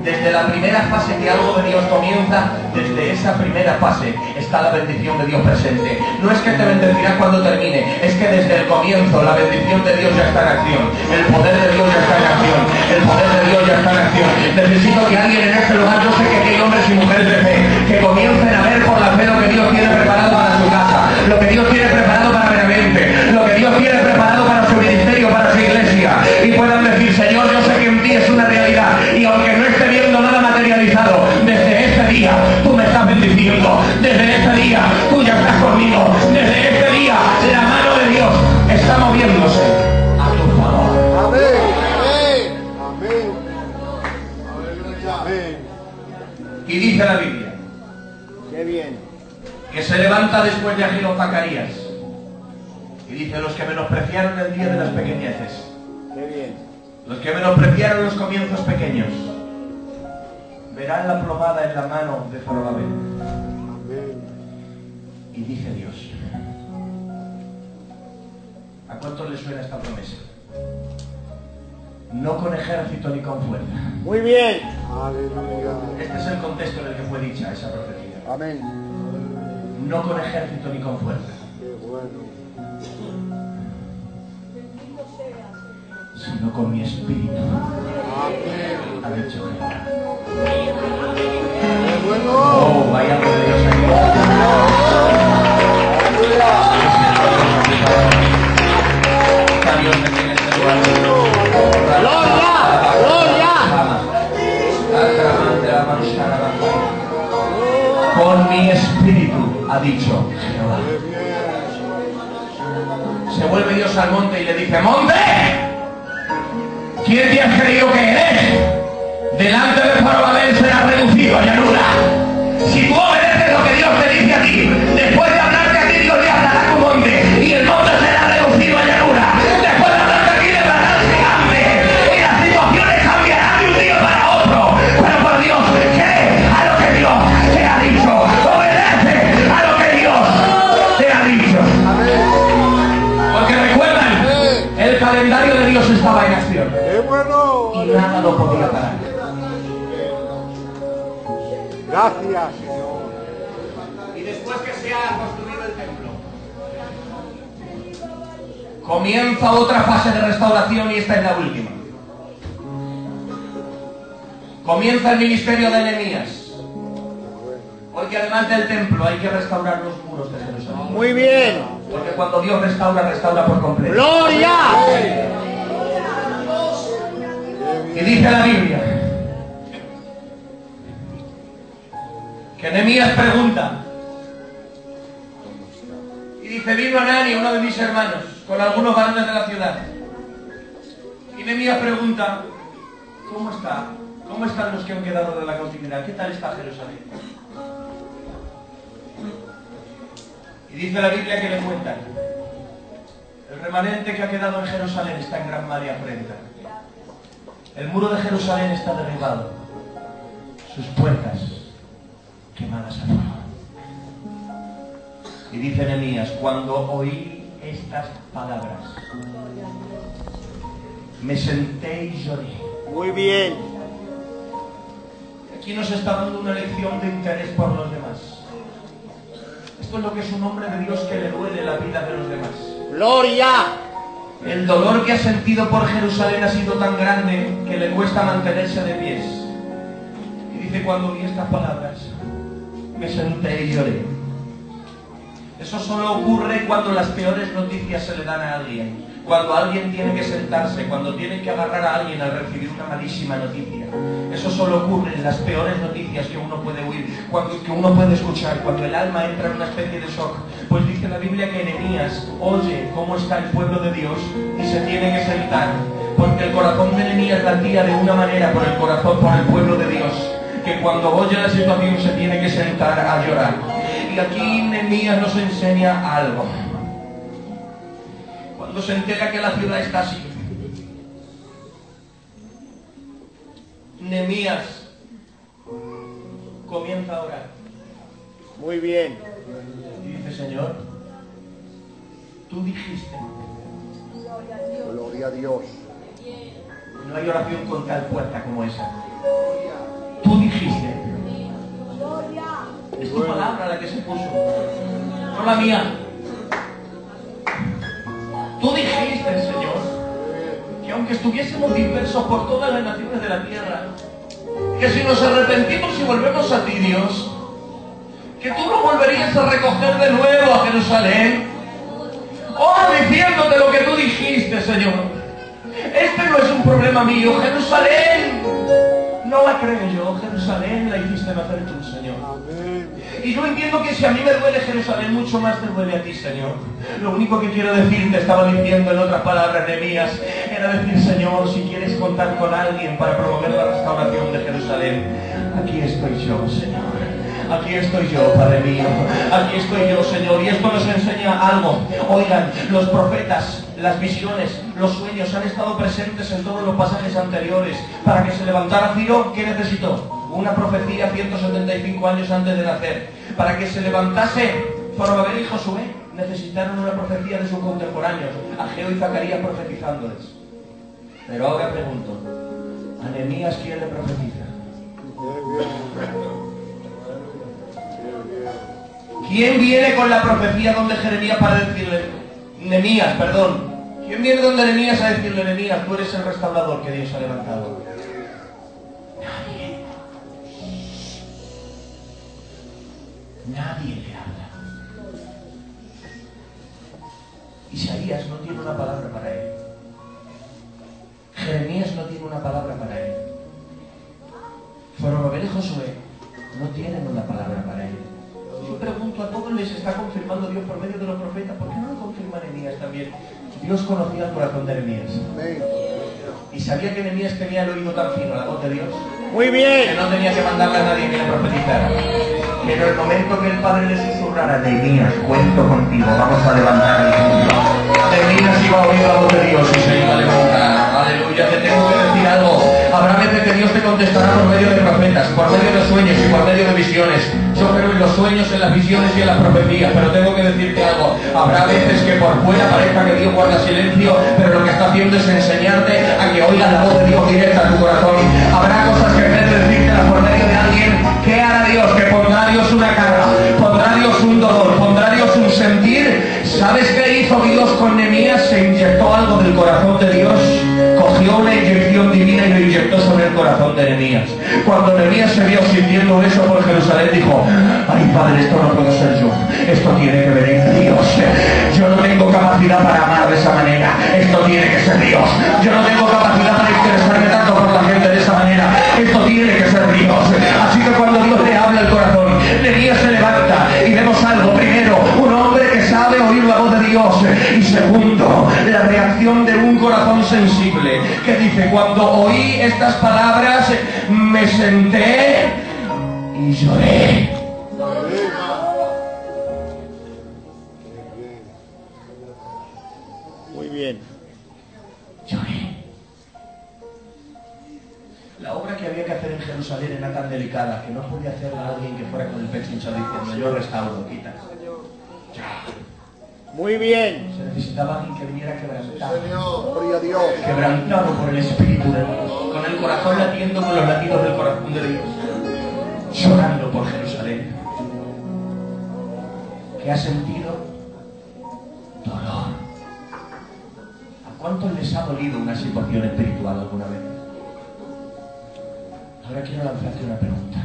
desde la primera fase que algo de Dios comienza, desde esa primera fase está la bendición de Dios presente. No es que te bendecirá cuando termine, es que desde el comienzo la bendición de Dios ya está en acción. El poder de Dios ya está en acción. El poder de Dios ya está en acción. Necesito que alguien en este lugar, yo sé que hay hombres y mujeres de fe, que comiencen a ver por la fe lo que Dios tiene preparado para su casa, lo que Dios tiene preparado para Benavente, lo que Dios tiene preparado para su ministerio, para su iglesia, y puedan decir, Señor, yo sé que en ti es una realidad, y aunque no esté viendo nada materializado, desde este día tú me estás bendiciendo, desde este día tú ya estás conmigo, desde este día la mano de Dios está moviéndose a tu favor. Amén. Amén. Amén. Y dice la Biblia, Qué bien. que se levanta después de Agilo Zacarías, y dice, los que menospreciaron el día de las pequeñeces, Qué bien. los que menospreciaron los comienzos pequeños, verán la plomada en la mano de Zorobabel. Amén. Y dice Dios, ¿a cuántos les suena esta promesa? No con ejército ni con fuerza. Muy bien. Aleluya. Este es el contexto en el que fue dicha esa profecía. Amén. No con ejército ni con fuerza, Qué bueno. Bendito seas. sino con mi espíritu, Amén. ha dicho Jehová. Qué bueno. Oh, vaya por Dios aquí. Está Dios aquí en este lugar. ¡Gloria! ¡Gloria! Con mi espíritu, ha dicho Jehová. Qué bien. Se vuelve Dios al monte y le dice, ¡monte! ¿Quién te has creído que eres? Delante de Zorobabel será reducido a llanura. Si tú obedeces lo que Dios te dice a ti, después de hablarte a ti, Dios le hablará tu monte, y el monte será reducido a llanura. Después de hablarte aquí, le hablarán gigantes, y las situaciones cambiarán de un día para otro. Pero por Dios, cree a lo que Dios te ha dicho. Obedece a lo que Dios te ha dicho. Porque recuerdan, el calendario de Dios estaba en acción. ¡Qué bueno! Y nada lo podía parar. Gracias, Señor. Y después que se ha construido el templo, comienza otra fase de restauración y esta es la última. Comienza el ministerio de Nehemías. Porque además del templo hay que restaurar los muros de Jerusalén. Muy bien. Porque cuando Dios restaura, restaura por completo. ¡Gloria! Y dice la Biblia que Nehemías pregunta, y dice, vino Anani, uno de mis hermanos, con algunos varones de la ciudad, y Nehemías pregunta, ¿cómo está? ¿Cómo están los que han quedado de la cautividad? ¿Qué tal está Jerusalén? Y dice la Biblia que le cuentan, el remanente que ha quedado en Jerusalén está en gran mal y afrenta. El muro de Jerusalén está derribado, sus puertas quemadas a fuego. Y dice Nehemías, cuando oí estas palabras, me senté y lloré. Muy bien. Aquí nos está dando una lección de interés por los demás. Esto es lo que es un hombre de Dios que le duele la vida de los demás. ¡Gloria! El dolor que ha sentido por Jerusalén ha sido tan grande que le cuesta mantenerse de pies. Y dice, cuando oí estas palabras, me senté y lloré. Eso solo ocurre cuando las peores noticias se le dan a alguien. Cuando alguien tiene que sentarse, cuando tiene que agarrar a alguien al recibir una malísima noticia. Eso solo ocurre en las peores noticias que uno puede oír, que uno puede escuchar, cuando el alma entra en una especie de shock. Pues dice la Biblia que Nehemías oye cómo está el pueblo de Dios y se tiene que sentar, porque el corazón de Nehemías latía de una manera por el pueblo de Dios, que cuando oye la situación se tiene que sentar a llorar. Y aquí Nehemías nos enseña algo. Cuando se entera que la ciudad está así, Nehemías comienza a orar. Muy bien. Y dice: Señor, tú dijiste. Gloria a Dios. No hay oración con tal fuerza como esa. Tú dijiste. Es tu palabra la que se puso, no la mía. Tú dijiste, Señor, que aunque estuviésemos dispersos por todas las naciones de la tierra, que si nos arrepentimos y volvemos a ti, Dios, que tú nos volverías a recoger de nuevo a Jerusalén. Oro diciéndote lo que tú dijiste, Señor. Este no es un problema mío. Jerusalén no la creo yo, Jerusalén la hiciste nacer tú, Señor. Y yo entiendo que si a mí me duele Jerusalén, mucho más te duele a ti, Señor. Lo único que quiero decirte, estaba diciendo en otras palabras Nehemías, era decir: Señor, si quieres contar con alguien para promover la restauración de Jerusalén, aquí estoy yo, Señor. Aquí estoy yo, Padre mío. Aquí estoy yo, Señor. Y esto nos enseña algo. Oigan, los profetas, las visiones, los sueños han estado presentes en todos los pasajes anteriores. Para que se levantara Ciro, ¿qué necesitó? Una profecía 175 años antes de nacer. Para que se levantase Zorobabel y Josué, necesitaron una profecía de sus contemporáneos, Ageo y Zacarías profetizándoles. Pero ahora pregunto, ¿a Nehemías quién le profetiza? ¿Quién viene con la profecía donde Jeremías para decirle, Nehemías, perdón? ¿Quién viene donde Nehemías a decirle: Nehemías, tú eres el restaurador que Dios ha levantado? Nadie. Nadie le habla. Isaías no tiene una palabra para él. Jeremías no tiene una palabra para él. Zorobabel y Josué no tienen una palabra para él. Yo pregunto, a todos les está confirmando Dios por medio de los profetas. ¿Por qué no lo confirma Nehemías también? Dios conocía el corazón de Nehemías. Y sabía que Nehemías tenía el oído tan fino, la voz de Dios. Muy Que bien. no tenía que mandarle a nadie que le profetizara. Pero el momento que el Padre le susurrara: Nehemías, cuento contigo, vamos a levantar el mundo. Nehemías iba a oír la voz de Dios y se iba a levantar. Aleluya, te tengo que decir algo. Habrá veces que Dios te contestará por medio de profetas, por medio de sueños y por medio de visiones. Yo creo en los sueños, en las visiones y en las profecías, pero tengo que decirte algo. Habrá veces que por fuera parezca que Dios guarda silencio, pero lo que está haciendo es enseñarte a que oigas la voz de Dios directa a tu corazón. Habrá cosas que en vez de decírtelas por medio de alguien, ¿qué hará Dios? Que pondrá Dios una carga, pondrá Dios un dolor, pondrá Dios un sentir. ¿Sabes qué hizo Dios con Nehemías? Se inyectó algo del corazón de Dios. Cogió una inyección divina y lo inyectó sobre el corazón de Nehemías. Cuando Nehemías se vio sintiendo eso por Jerusalén, dijo: ay, Padre, esto no puedo ser yo, esto tiene que venir de Dios. Yo no tengo capacidad para amar de esa manera, esto tiene que ser Dios. Yo no tengo capacidad para interesarme tanto por la gente de esa manera, esto tiene que ser Dios. Así que cuando Dios le habla al corazón, Nehemías se levanta y vemos algo. Primero, un hombre que sabe oír la voz de Dios, y segundo, la reacción de un corazón sensible que dice: cuando oí estas palabras me senté y lloré. Muy bien. Lloré. La obra que había que hacer en Jerusalén era tan delicada que no podía hacerla alguien que fuera con el pecho hinchado diciendo: yo restauro, quita. Muy bien. Se necesitaba alguien que viniera quebrantado. Gloria a Dios. Quebrantado por el Espíritu de Dios, con el corazón latiendo con los latidos del corazón de Dios, llorando por Jerusalén, que ha sentido dolor. ¿A cuántos les ha dolido una situación espiritual alguna vez? Ahora quiero lanzarte una pregunta.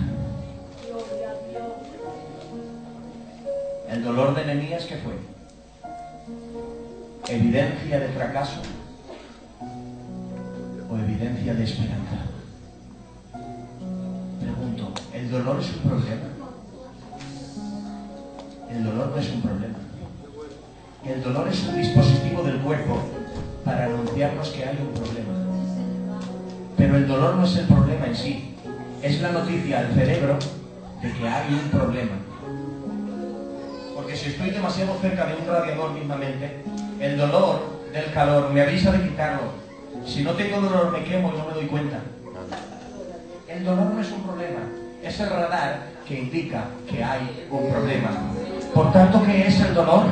¿El dolor de Nehemías qué fue? ¿Evidencia de fracaso o evidencia de esperanza? Pregunto, ¿el dolor es un problema? El dolor no es un problema. El dolor es un dispositivo del cuerpo para anunciarnos que hay un problema. Pero el dolor no es el problema en sí, es la noticia al cerebro de que hay un problema. Porque si estoy demasiado cerca de un radiador mismamente, el dolor del calor me avisa de quitarlo. Si no tengo dolor me quemo y no me doy cuenta. El dolor no es un problema, es el radar que indica que hay un problema. Por tanto, ¿qué es el dolor?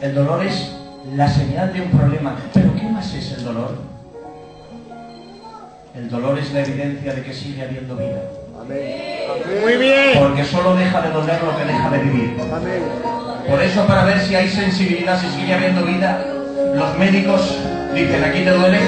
El dolor es la señal de un problema. ¿Pero qué más es el dolor? El dolor es la evidencia de que sigue habiendo vida. Amén. Muy bien. Porque solo deja de doler lo que deja de vivir. Amén. Por eso, para ver si hay sensibilidad, si sigue habiendo vida, los médicos dicen aquí te duele,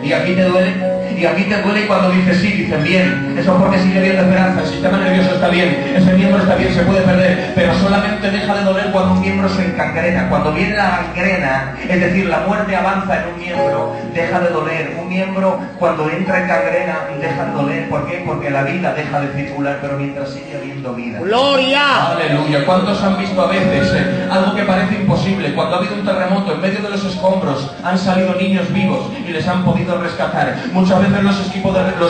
y aquí te duele, y aquí te duele, y cuando dices sí, dicen bien. Eso es porque sigue habiendo esperanza, el sistema nervioso está bien, ese miembro está bien, se puede perder, pero solamente deja de doler cuando un miembro se encangrena. Cuando viene la gangrena, es decir, la muerte avanza en un miembro, deja de doler. Un miembro, cuando entra en gangrena, deja de doler. ¿Por qué? Porque la vida deja de circular, pero mientras sigue habiendo vida. ¡Gloria! Aleluya. ¿Cuántos han visto a veces algo que parece imposible? Cuando ha habido un terremoto, en medio de los escombros han salido niños vivos y les han podido rescatar. Muchas veces los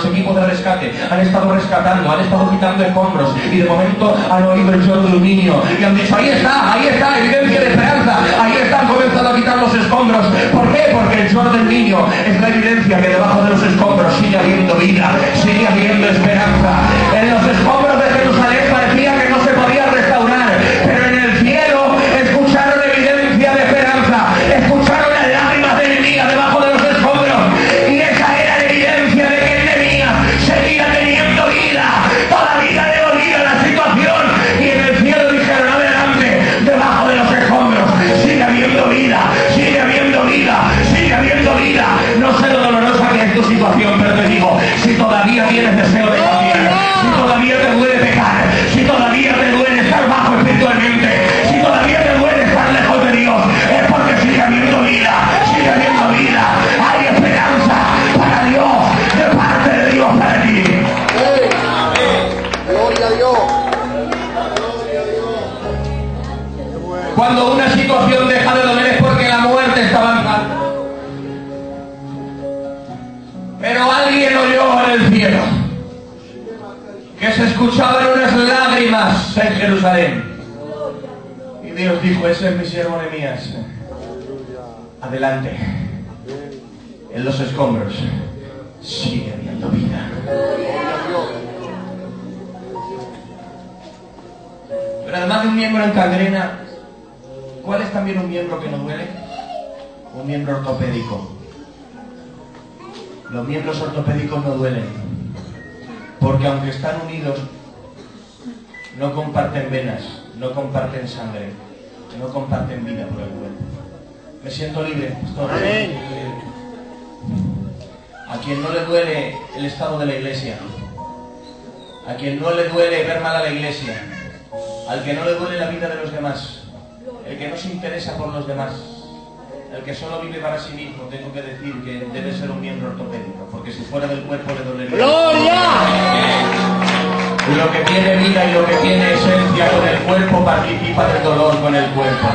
equipos de rescate han estado rescatando, han estado quitando escombros, y de momento han oído el lloro de un niño y han dicho, ahí está, evidencia de esperanza, ahí están comenzando a quitar los escombros. ¿Por qué? Porque el lloro del niño es la evidencia que debajo de los escombros sigue habiendo vida, sigue habiendo esperanza. En los escombros de Jerusalén parecía que no se podía restaurar, pero en el cielo escucharon evidencia de esperanza, escucharon las lágrimas de Nehemías debajo de los escombros, y esa era la evidencia de que Nehemías seguía teniendo vida. Todavía le dolía la situación, y en el cielo dijeron, adelante, debajo de los escombros sigue habiendo vida, sigue habiendo vida, sigue habiendo vida. No sé lo dolorosa que es tu situación, pero te digo, si todavía tienes deseo de cambiar, si todavía te duele pecar, si todavía te duele estar bajo espiritualmente, si todavía te duele estar lejos de Dios, es porque sigue habiendo vida, sigue habiendo vida. Hay esperanza para Dios, de parte de Dios para ti. ¡Gloria a Dios! Cuando una situación deja de doler es porque la muerte está avanzando. Pero alguien oyó en el cielo que se escuchaban unas lágrimas en Jerusalén. Y Dios dijo, ese es mi siervo Nehemías. Adelante. En los escombros sigue habiendo vida. Pero además de un miembro en gangrena, ¿cuál es también un miembro que no duele? Un miembro ortopédico. Los miembros ortopédicos no duelen, porque aunque están unidos, no comparten venas, no comparten sangre, no comparten vida por el cuerpo. Me siento libre, pastor. Amén. A quien no le duele el estado de la iglesia, a quien no le duele ver mal a la iglesia, al que no le duele la vida de los demás, el que no se interesa por los demás, el que solo vive para sí mismo, tengo que decir que debe ser un miembro ortopédico, porque si fuera del cuerpo le dolería. ¡Gloria! Lo que tiene vida y lo que tiene esencia con el cuerpo participa del dolor con el cuerpo.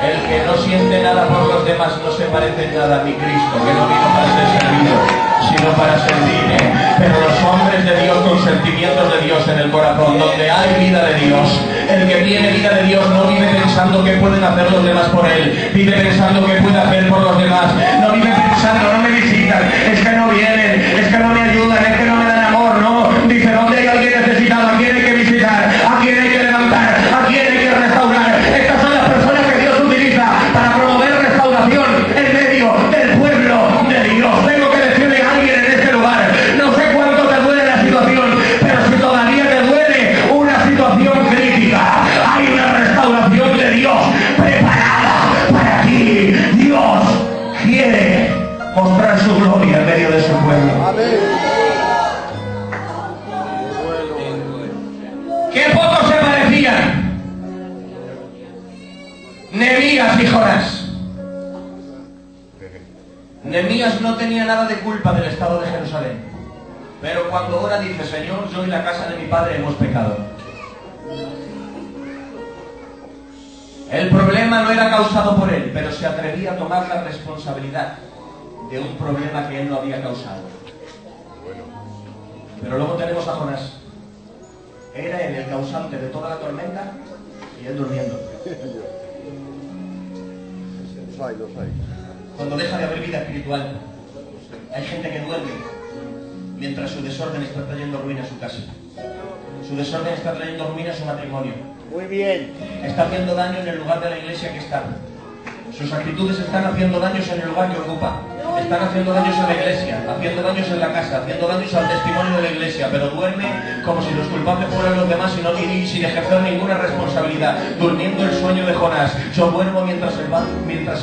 El que no siente nada por los demás no se parece en nada a mi Cristo, que no vino para ser servido, sino para servir. Pero los hombres de Dios con sentimientos de Dios en el corazón, donde hay vida de Dios, el que tiene vida de Dios no vive pensando qué pueden hacer los demás por él, vive pensando qué puede hacer por los demás, no vive pensando, no me visitan, es que no vienen, es que no me ayudan, es que no me dan amor, no, dice, ¿dónde hay alguien necesitado? ¿A quién hay que visitar? ¿A quién hay que levantar? ¿A quién hay que restaurar? Estas son las personas que Dios utiliza para promover restauración en medio del pueblo de Dios. Tengo que decirle a alguien en este lugar, no sé cuánto te duele la situación, pero si todavía te duele una situación crítica, hay una restauración de Dios preparada para ti. Dios quiere mostrar su gloria en medio de su pueblo. y Jonás. Nehemías no tenía nada de culpa del estado de Jerusalén, pero cuando ora dice: Señor, yo y la casa de mi padre hemos pecado. El problema no era causado por él, pero se atrevía a tomar la responsabilidad de un problema que él no había causado. Pero luego tenemos a Jonás. Era él el causante de toda la tormenta y él durmiendo. Los hay. Cuando deja de haber vida espiritual, hay gente que duerme mientras su desorden está trayendo ruina a su casa. Su desorden está trayendo ruina a su matrimonio. Muy bien. Está haciendo daño en el lugar de la iglesia que está. Sus actitudes están haciendo daños en el lugar que ocupa. Están haciendo daños en la iglesia, haciendo daños en la casa, haciendo daños al testimonio de la iglesia, pero duerme como si los culpables fueran los demás y sin ejercer ninguna responsabilidad, durmiendo el sueño de Jonás. Yo duermo mientras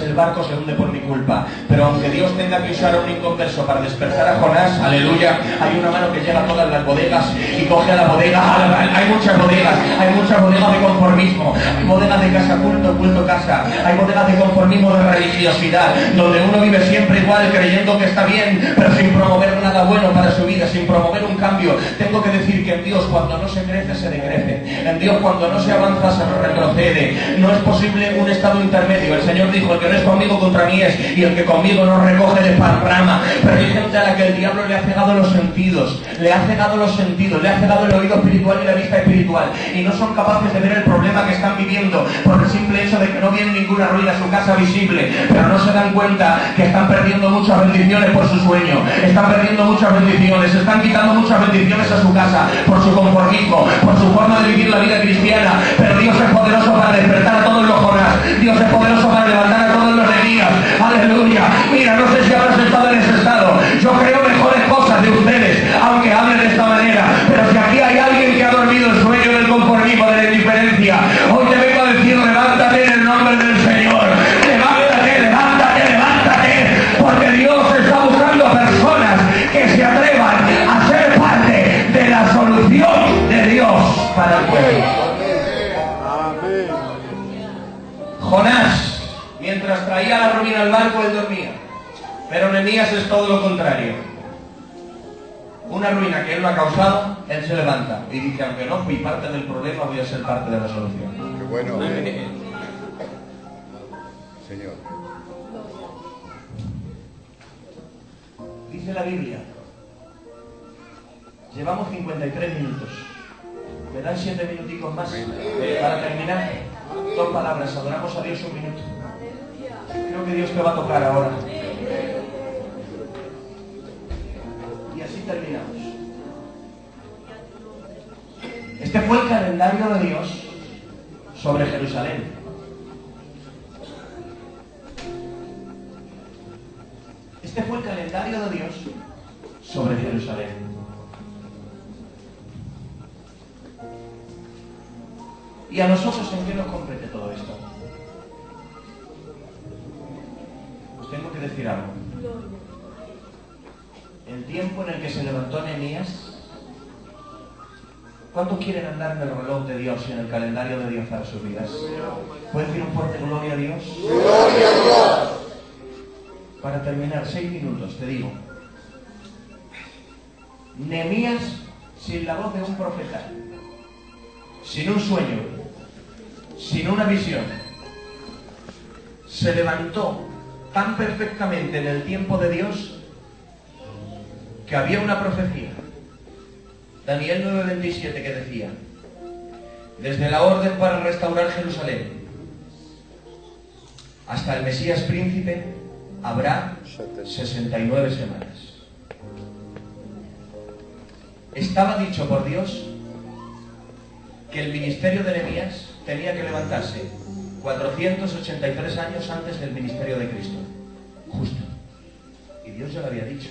el barco se hunde por mi culpa. Pero aunque Dios tenga que usar a un inconverso para despertar a Jonás, aleluya, hay una mano que llega a todas las bodegas y coge a la bodega. Hay muchas bodegas de conformismo, hay bodegas de casa culto, culto casa, hay bodegas de conformismo, de religiosidad, donde uno vive siempre igual, creyendo que está bien, pero sin promover nada bueno para su vida, sin promover un cambio. Tengo que decir que en Dios, cuando no se crece, se decrece. En Dios, cuando no se avanza, se retrocede. No es posible un estado intermedio. El Señor dijo: el que no es conmigo, contra mí es, y el que conmigo no recoge de parrama. Pero hay gente a la que el diablo le ha cegado los sentidos, le ha cegado el oído espiritual y la vista espiritual, y no son capaces de ver el problema que están viviendo por el simple hecho de que no viene ninguna ruina a su casa visible, pero no se dan cuenta que están perdiendo muchas bendiciones por su sueño, están perdiendo muchas bendiciones, están quitando muchas bendiciones a su casa por su conformismo, por su forma de vivir la vida cristiana. Pero Dios es poderoso para despertar a todos los Jonás, Dios es poderoso para levantar a todos los Nehemías. Aleluya. Mira, no sé si habrás estado en ese estado, yo creo mejores cosas de ustedes, aunque hablen de esta manera, pero si aquí hay alguien que ha dormido el sueño del conformismo, de la indiferencia, hoy te vengo a decir: levántate en el nombre del Señor, levántate, porque Dios está buscando personas que se atrevan a ser parte de la solución de Dios para el pueblo. Amén. Jonás, mientras traía la ruina al barco, él dormía. Pero Nehemías es todo lo contrario. Una ruina que él no ha causado, él se levanta y dice: aunque no fui parte del problema, voy a ser parte de la solución. Qué bueno. Señor. Dice la Biblia, llevamos 53 minutos. ¿Me dan 7 minuticos más para terminar? 2 palabras, adoramos a Dios un minuto. Creo que Dios te va a tocar ahora. Y así terminamos. Este fue el calendario de Dios sobre Jerusalén. Este fue el calendario de Dios sobre Jerusalén. ¿Y a nosotros en qué nos compete todo esto? Os tengo que decir algo. El tiempo en el que se levantó Nehemías, ¿cuántos quieren andar en el reloj de Dios y en el calendario de Dios para sus vidas? ¿Pueden decir un fuerte gloria a Dios? ¡Gloria a Dios! Para terminar, 6 minutos, te digo. Nehemías, sin la voz de un profeta, sin un sueño, sin una visión, se levantó tan perfectamente en el tiempo de Dios que había una profecía, Daniel 9:27, que decía: desde la orden para restaurar Jerusalén hasta el Mesías príncipe habrá 69 semanas. Estaba dicho por Dios que el ministerio de Nehemías tenía que levantarse 483 años antes del ministerio de Cristo. Justo. Y Dios ya lo había dicho.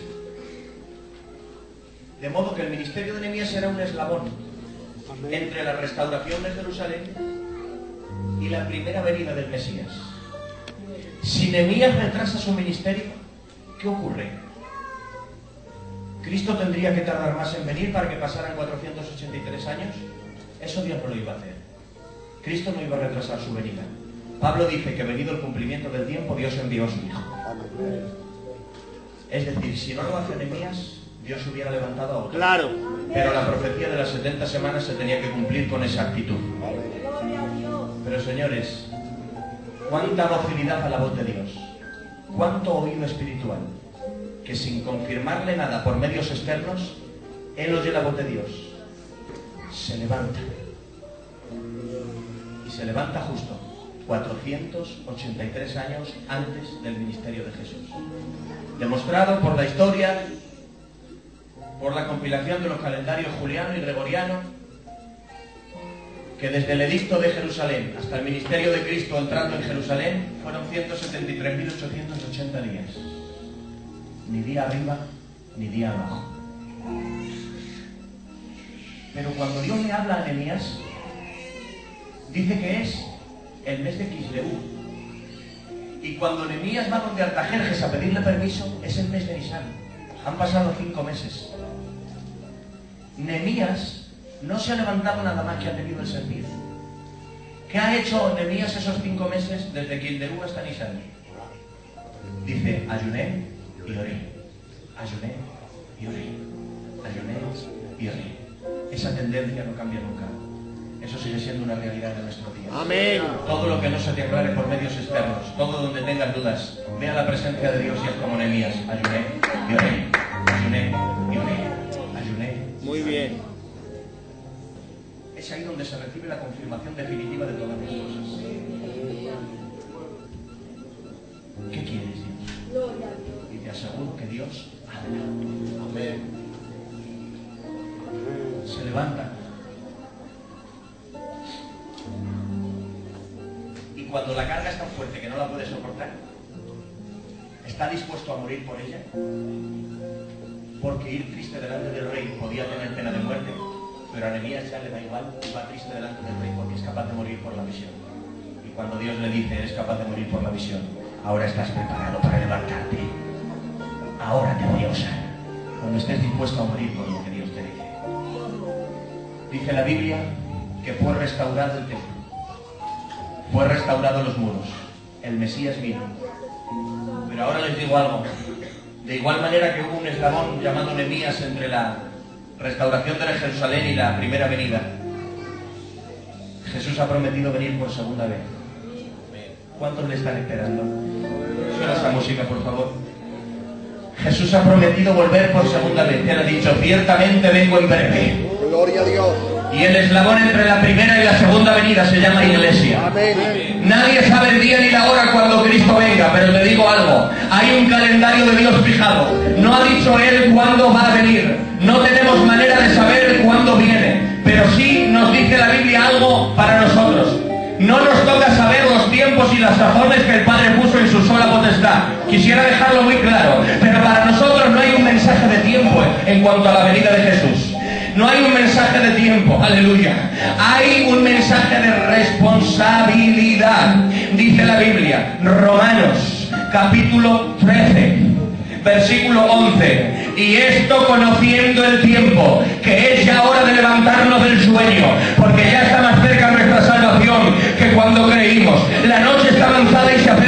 De modo que el ministerio de Nehemías era un eslabón entre la restauración de Jerusalén y la primera venida del Mesías. Si Nehemías retrasa su ministerio, ¿qué ocurre? ¿Cristo tendría que tardar más en venir para que pasaran 483 años? Eso Dios no lo iba a hacer. Cristo no iba a retrasar su venida. Pablo dice que venido el cumplimiento del tiempo, Dios envió a su Hijo. Es decir, si no lo hace Nehemías, Dios hubiera levantado a otro. Claro. Pero la profecía de las 70 semanas se tenía que cumplir con esa actitud. Gloria a Dios. Pero señores, cuánta docilidad a la voz de Dios, cuánto oído espiritual, que sin confirmarle nada por medios externos, él oye la voz de Dios, se levanta. Y se levanta justo 483 años antes del ministerio de Jesús. Demostrado por la historia, por la compilación de los calendarios juliano y gregoriano, que desde el edicto de Jerusalén hasta el ministerio de Cristo entrando en Jerusalén fueron 173.880 días. Ni día arriba, ni día abajo. Pero cuando Dios le habla a Nehemías, dice que es el mes de Kisleú. Y cuando Nehemías va donde Artajerjes a pedirle permiso, es el mes de Nisan. Han pasado 5 meses. Nehemías no se ha levantado nada más que ha tenido el servir. ¿Qué ha hecho Nehemías esos 5 meses desde Kisleú hasta Nisan? Dice, ayuné y oré. Ayuné y oré. Ayuné y oré. Esa tendencia no cambia nunca. Eso sigue siendo una realidad de nuestro día. Amén. Todo lo que no se te aclare por medios externos, todo donde tengas dudas, ve a la presencia de Dios y haz como Nehemías. Ayuné y oré. Ayuné y oré. Ayuné. Muy bien. Es ahí donde se recibe la confirmación definitiva de todas las cosas. ¿Qué quieres, Dios? Gloria a Dios. Y te aseguro que Dios habla. Amén. Se levanta. Y cuando la carga es tan fuerte que no la puede soportar, está dispuesto a morir por ella, porque ir triste delante del rey podía tener pena de muerte, pero a Nehemías ya le da igual, va triste delante del rey porque es capaz de morir por la visión. Y cuando Dios le dice, eres capaz de morir por la visión, ahora estás preparado para levantarte, ahora te voy a usar, cuando estés dispuesto a morir por lo que Dios te dice. Dice la Biblia que fue restaurado el templo, fue restaurado los muros, el Mesías vino. Pero ahora les digo algo, de igual manera que hubo un eslabón llamado Nehemías entre la restauración de Jerusalén y la primera venida, Jesús ha prometido venir por segunda vez. ¿Cuántos le están esperando? Suena esta música, por favor. Jesús ha prometido volver por segunda vez. Él ha dicho, ciertamente vengo en breve. Gloria a Dios. Y el eslabón entre la primera y la segunda venida se llama iglesia. Amén. Nadie sabe el día ni la hora cuando Cristo venga, pero te digo algo, hay un calendario de Dios fijado. No ha dicho Él cuándo va a venir. No tenemos manera de saber cuándo viene, pero sí nos dice la Biblia algo para nosotros. No nos toca saber los tiempos y las razones que el Padre puso en su sola potestad. Quisiera dejarlo muy claro, pero para nosotros no hay un mensaje de tiempo en cuanto a la venida de Jesús. No hay un mensaje de tiempo, aleluya. Hay un mensaje de responsabilidad. Dice la Biblia, Romanos, capítulo 13, versículo 11. Y esto conociendo el tiempo, que es ya hora de levantarnos del sueño, porque ya está más cerca nuestra salvación que cuando creímos. La noche está avanzada y se acerca